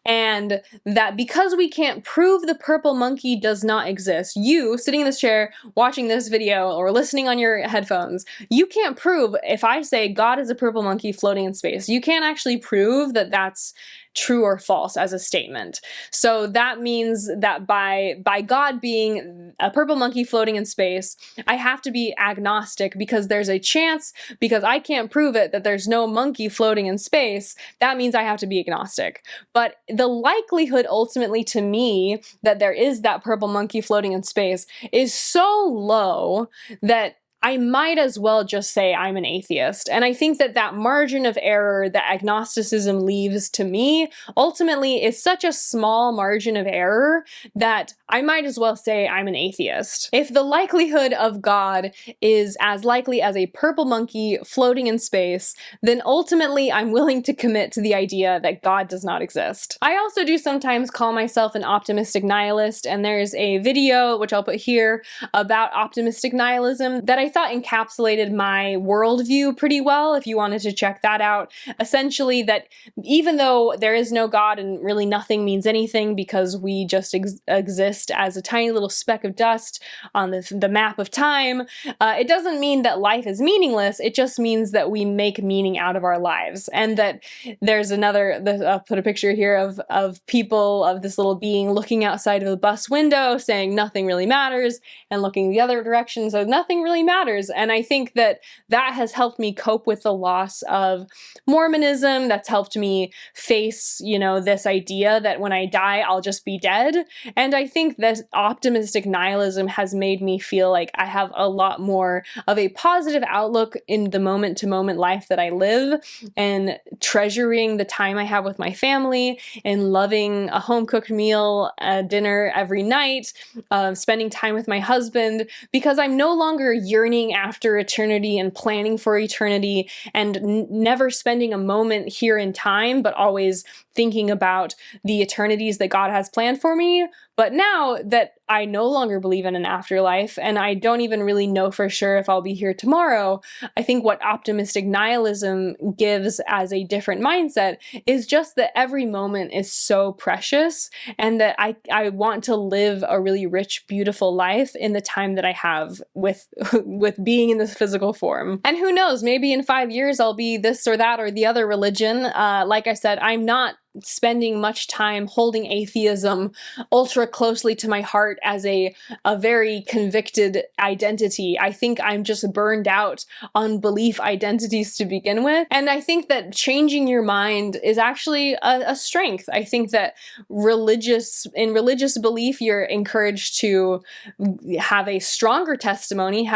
And that because we can't prove the purple monkey does not exist, you sitting in this chair watching this video or listening on your headphones, you can't prove, if I say God is a purple monkey floating in space, you can't actually prove that that's true or false as a statement. So that means that by God being a purple monkey floating in space, I have to be agnostic because there's a chance, because I can't prove it, that there's no monkey floating in space. That means I have to be agnostic. But the likelihood ultimately to me that there is that purple monkey floating in space is so low that I might as well just say I'm an atheist. And I think that margin of error that agnosticism leaves to me ultimately is such a small margin of error that I might as well say I'm an atheist. If the likelihood of God is as likely as a purple monkey floating in space, then ultimately I'm willing to commit to the idea that God does not exist. I also do sometimes call myself an optimistic nihilist, and there's a video, which I'll put here, about optimistic nihilism that I thought encapsulated my worldview pretty well, if you wanted to check that out. Essentially, that even though there is no God and really nothing means anything because we just exist as a tiny little speck of dust on the map of time, it doesn't mean that life is meaningless. It just means that we make meaning out of our lives. And that there's I'll put a picture here of people, of this little being looking outside of the bus window saying nothing really matters, and looking the other direction so nothing really matters. And I think that has helped me cope with the loss of Mormonism. That's helped me face, this idea that when I die, I'll just be dead. And I think that optimistic nihilism has made me feel like I have a lot more of a positive outlook in the moment-to-moment life that I live, and treasuring the time I have with my family, and loving a home-cooked meal, dinner every night, spending time with my husband, because I'm no longer yearning after eternity and planning for eternity and never spending a moment here in time, but always thinking about the eternities that God has planned for me. But now that I no longer believe in an afterlife, and I don't even really know for sure if I'll be here tomorrow, I think what optimistic nihilism gives as a different mindset is just that every moment is so precious, and that I want to live a really rich, beautiful life in the time that I have with being in this physical form. And who knows, maybe in 5 years I'll be this or that or the other religion. Like I said, I'm not spending much time holding atheism ultra closely to my heart as a very convicted identity. I think I'm just burned out on belief identities to begin with. And I think that changing your mind is actually a strength. I think that in religious belief, you're encouraged to have a stronger testimony,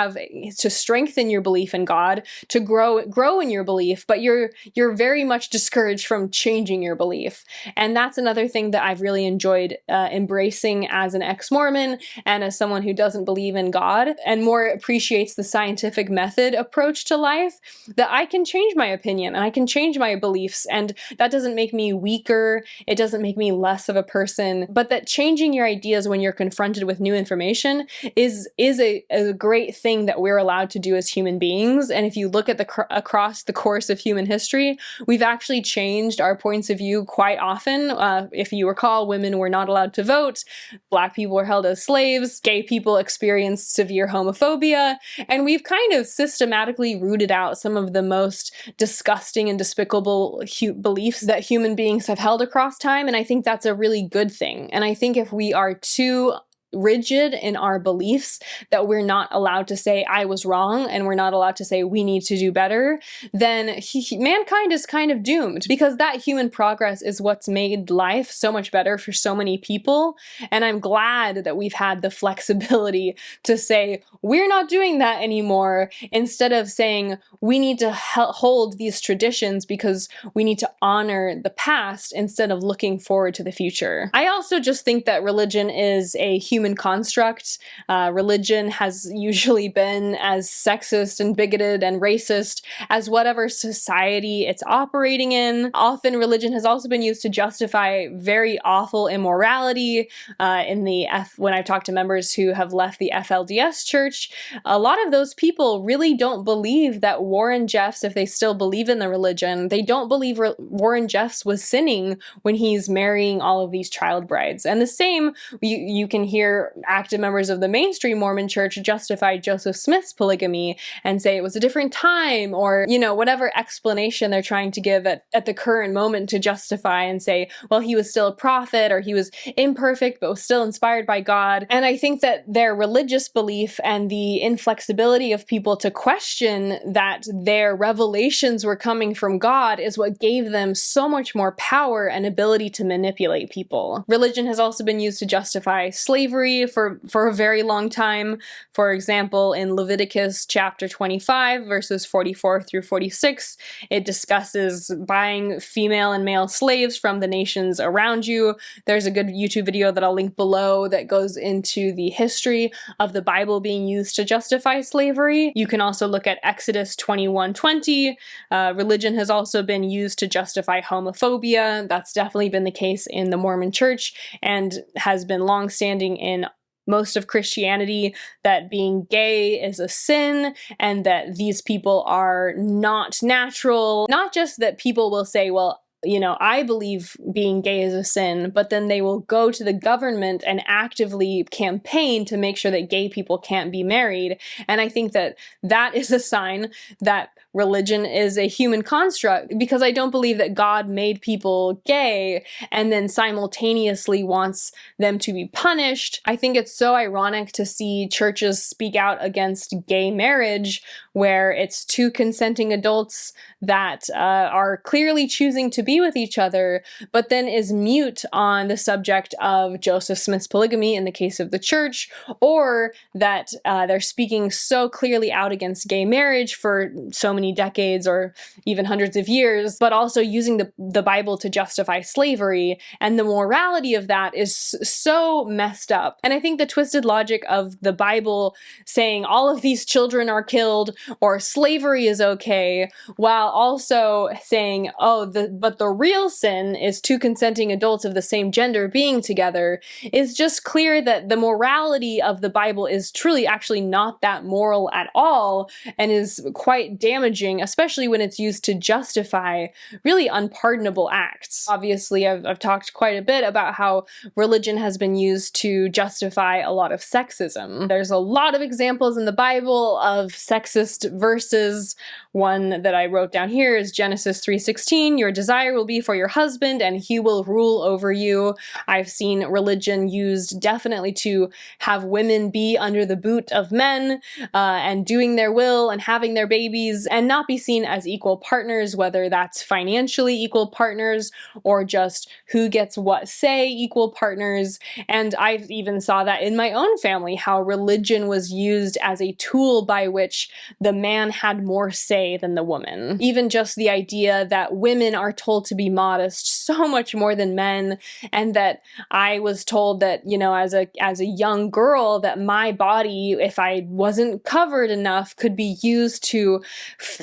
to strengthen your belief in God, to grow in your belief, but you're very much discouraged from changing your belief. And that's another thing that I've really enjoyed embracing as an ex-Mormon and as someone who doesn't believe in God and more appreciates the scientific method approach to life, that I can change my opinion and I can change my beliefs, and that doesn't make me weaker, it doesn't make me less of a person, but that changing your ideas when you're confronted with new information is a great thing that we're allowed to do as human beings. And if you look at across the course of human history, we've actually changed our points of view quite often. If you recall, women were not allowed to vote, Black people were held as slaves, gay people experienced severe homophobia, and we've kind of systematically rooted out some of the most disgusting and despicable beliefs that human beings have held across time, and I think that's a really good thing. And I think if we are too rigid in our beliefs that we're not allowed to say I was wrong and we're not allowed to say we need to do better, then mankind is kind of doomed, because that human progress is what's made life so much better for so many people. And I'm glad that we've had the flexibility to say we're not doing that anymore, instead of saying we need to hold these traditions because we need to honor the past instead of looking forward to the future. I also just think that religion is a human construct. Religion has usually been as sexist and bigoted and racist as whatever society it's operating in. Often religion has also been used to justify very awful immorality. When I've talked to members who have left the FLDS church, a lot of those people really don't believe that Warren Jeffs, if they still believe in the religion, they don't believe Warren Jeffs was sinning when he's marrying all of these child brides. And the same, you can hear active members of the mainstream Mormon church justify Joseph Smith's polygamy and say it was a different time, or, whatever explanation they're trying to give at the current moment to justify and say, well, he was still a prophet, or he was imperfect but was still inspired by God. And I think that their religious belief and the inflexibility of people to question that their revelations were coming from God is what gave them so much more power and ability to manipulate people. Religion has also been used to justify slavery for a very long time. For example, in Leviticus chapter 25, verses 44 through 46, it discusses buying female and male slaves from the nations around you. There's a good YouTube video that I'll link below that goes into the history of the Bible being used to justify slavery. You can also look at Exodus 21:20. Religion has also been used to justify homophobia. That's definitely been the case in the Mormon church and has been long-standing in most of Christianity, that being gay is a sin and that these people are not natural. Not just that people will say, well, I believe being gay is a sin, but then they will go to the government and actively campaign to make sure that gay people can't be married. And I think that that is a sign that religion is a human construct, because I don't believe that God made people gay and then simultaneously wants them to be punished. I think it's so ironic to see churches speak out against gay marriage, where it's two consenting adults that are clearly choosing to be with each other, but then is mute on the subject of Joseph Smith's polygamy in the case of the church, or that they're speaking so clearly out against gay marriage for so many decades or even hundreds of years, but also using the Bible to justify slavery. And the morality of that is so messed up. And I think the twisted logic of the Bible saying all of these children are killed or slavery is okay, while also saying, but the real sin is two consenting adults of the same gender being together, is just clear that the morality of the Bible is truly actually not that moral at all, and is quite damaging damaging, especially when it's used to justify really unpardonable acts. Obviously, I've talked quite a bit about how religion has been used to justify a lot of sexism. There's a lot of examples in the Bible of sexist verses. One that I wrote down here is Genesis 3:16, "Your desire will be for your husband, and he will rule over you." I've seen religion used definitely to have women be under the boot of men, and doing their will and having their babies, and not be seen as equal partners, whether that's financially equal partners or just who gets what say equal partners. And I even saw that in my own family, how religion was used as a tool by which the man had more say than the woman. Even just the idea that women are told to be modest so much more than men, and that I was told that, you know, as a young girl, that my body, if I wasn't covered enough, could be used to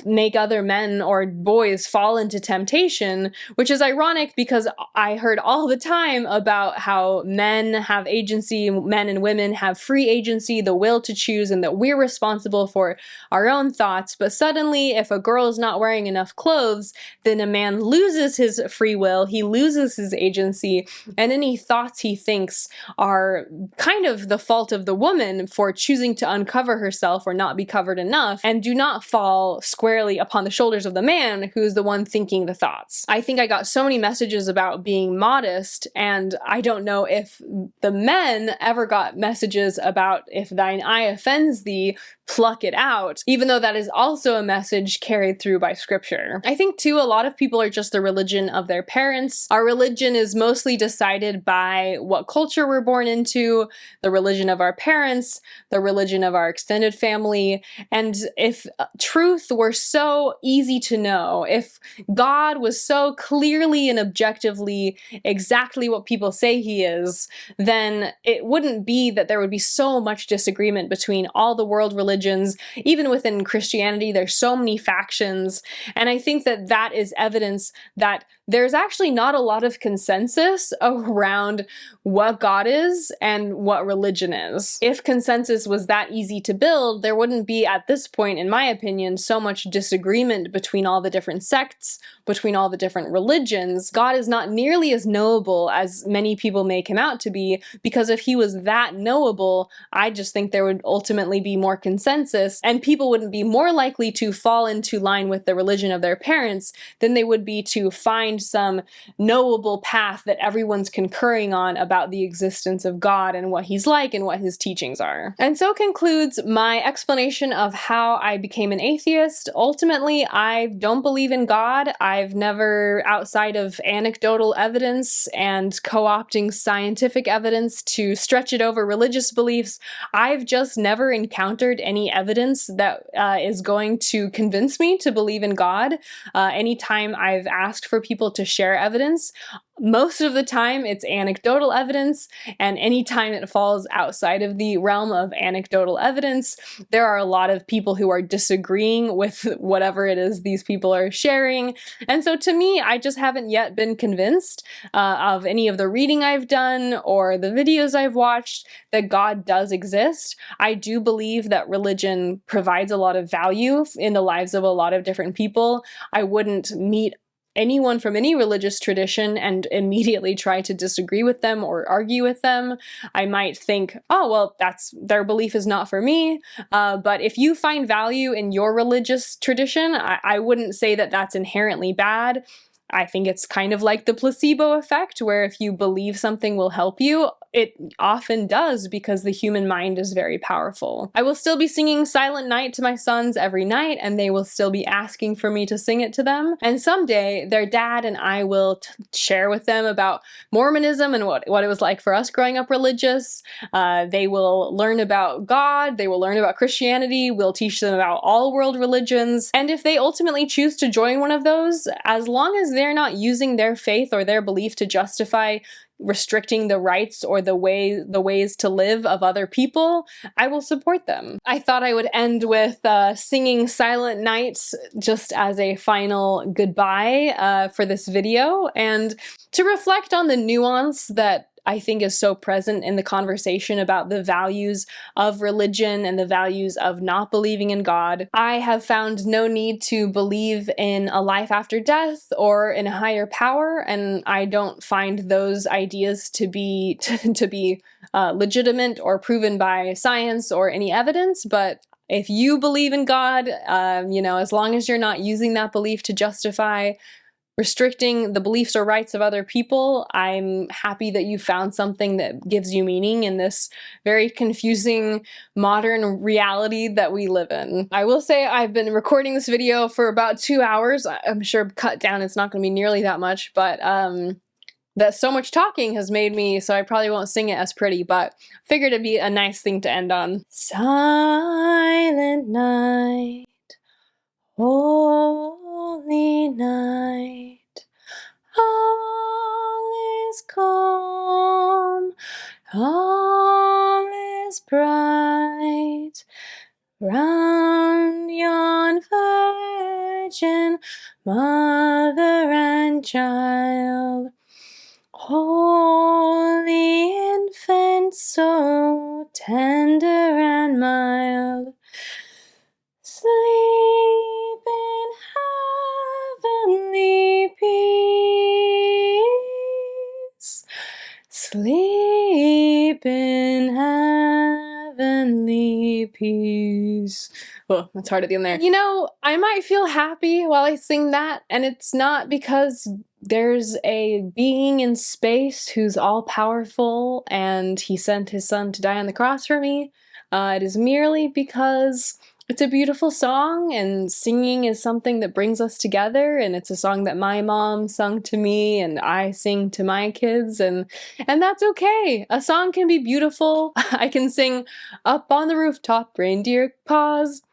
make other men or boys fall into temptation, which is ironic because I heard all the time about how men have agency, men and women have free agency, the will to choose, and that we're responsible for our own thoughts. But suddenly, if a girl is not wearing enough clothes, then a man loses his free will, he loses his agency, and any thoughts he thinks are kind of the fault of the woman for choosing to uncover herself or not be covered enough, and do not fall squarely upon the shoulders of the man who's the one thinking the thoughts. I think I got so many messages about being modest, and I don't know if the men ever got messages about "if thine eye offends thee, pluck it out," even though that is also a message carried through by scripture. I think too, a lot of people are just the religion of their parents. Our religion is mostly decided by what culture we're born into, the religion of our parents, the religion of our extended family. And if truth were so easy to know, if God was so clearly and objectively exactly what people say he is, then it wouldn't be that there would be so much disagreement between all the world religions. Even within Christianity, there's so many factions. And I think that that is evidence that there's actually not a lot of consensus around what God is and what religion is. If consensus was that easy to build, there wouldn't be, at this point, in my opinion, so much disagreement between all the different sects, between all the different religions. God is not nearly as knowable as many people make him out to be, because if he was that knowable, I just think there would ultimately be more consensus, and people wouldn't be more likely to fall into line with the religion of their parents than they would be to find some knowable path that everyone's concurring on about the existence of God and what he's like and what his teachings are. And so concludes my explanation of how I became an atheist. Ultimately, I don't believe in God. I've never, outside of anecdotal evidence and co-opting scientific evidence to stretch it over religious beliefs, I've just never encountered any evidence that is going to convince me to believe in God. Anytime I've asked for people to share evidence, most of the time it's anecdotal evidence, and anytime it falls outside of the realm of anecdotal evidence, there are a lot of people who are disagreeing with whatever it is these people are sharing. And so to me, I just haven't yet been convinced of any of the reading I've done or the videos I've watched that God does exist. I do believe that religion provides a lot of value in the lives of a lot of different people. I wouldn't meet anyone from any religious tradition and immediately try to disagree with them or argue with them. I might think, oh, well, that's their belief is not for me. But if you find value in your religious tradition, I wouldn't say that that's inherently bad. I think it's kind of like the placebo effect, where if you believe something will help you, it often does, because the human mind is very powerful. I will still be singing Silent Night to my sons every night, and they will still be asking for me to sing it to them. And someday, their dad and I will share with them about Mormonism and what it was like for us growing up religious. They will learn about God, they will learn about Christianity, we'll teach them about all world religions. And if they ultimately choose to join one of those, as long as they're not using their faith or their belief to justify restricting the rights or the ways to live of other people, I will support them. I thought I would end with singing Silent Night just as a final goodbye for this video, and to reflect on the nuance that I think is so present in the conversation about the values of religion and the values of not believing in God. I have found no need to believe in a life after death or in a higher power, and I don't find those ideas to be legitimate or proven by science or any evidence. But if you believe in God, as long as you're not using that belief to justify restricting the beliefs or rights of other people, I'm happy that you found something that gives you meaning in this very confusing modern reality that we live in. I will say I've been recording this video for about 2 hours. I'm sure cut down it's not going to be nearly that much, but that so much talking has made me, so I probably won't sing it as pretty, but figured it'd be a nice thing to end on. Silent night, holy night, all is calm, all is bright, round yon virgin, mother and child, holy infant, so tender and mild, sleep in heavenly peace, sleep in heavenly peace. Oh, that's hard at the end there. You know, I might feel happy while I sing that, and it's not because there's a being in space who's all-powerful and he sent his son to die on the cross for me. It is merely because it's a beautiful song, and singing is something that brings us together, and it's a song that my mom sung to me and I sing to my kids, and that's okay. A song can be beautiful. I can sing "Up on the Rooftop, Reindeer Paws,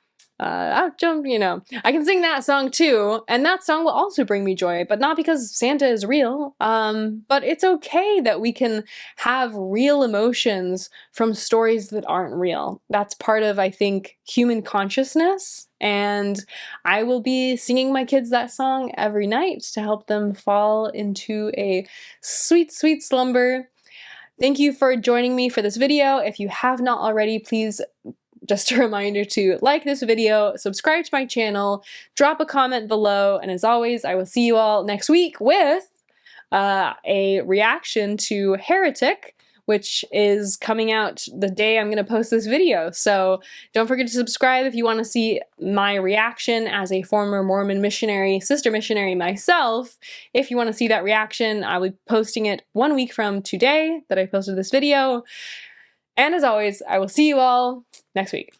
I've jumped," I can sing that song too, and that song will also bring me joy, but not because Santa is real. But it's okay that we can have real emotions from stories that aren't real. That's part of, I think, human consciousness, and I will be singing my kids that song every night to help them fall into a sweet, sweet slumber. Thank you for joining me for this video. If you have not already, please, just a reminder to like this video, subscribe to my channel, drop a comment below, and as always, I will see you all next week with a reaction to Heretic, which is coming out the day I'm going to post this video. So don't forget to subscribe if you want to see my reaction as a former Mormon missionary, sister missionary myself. If you want to see that reaction, I'll be posting it 1 week from today that I posted this video. And as always, I will see you all next week.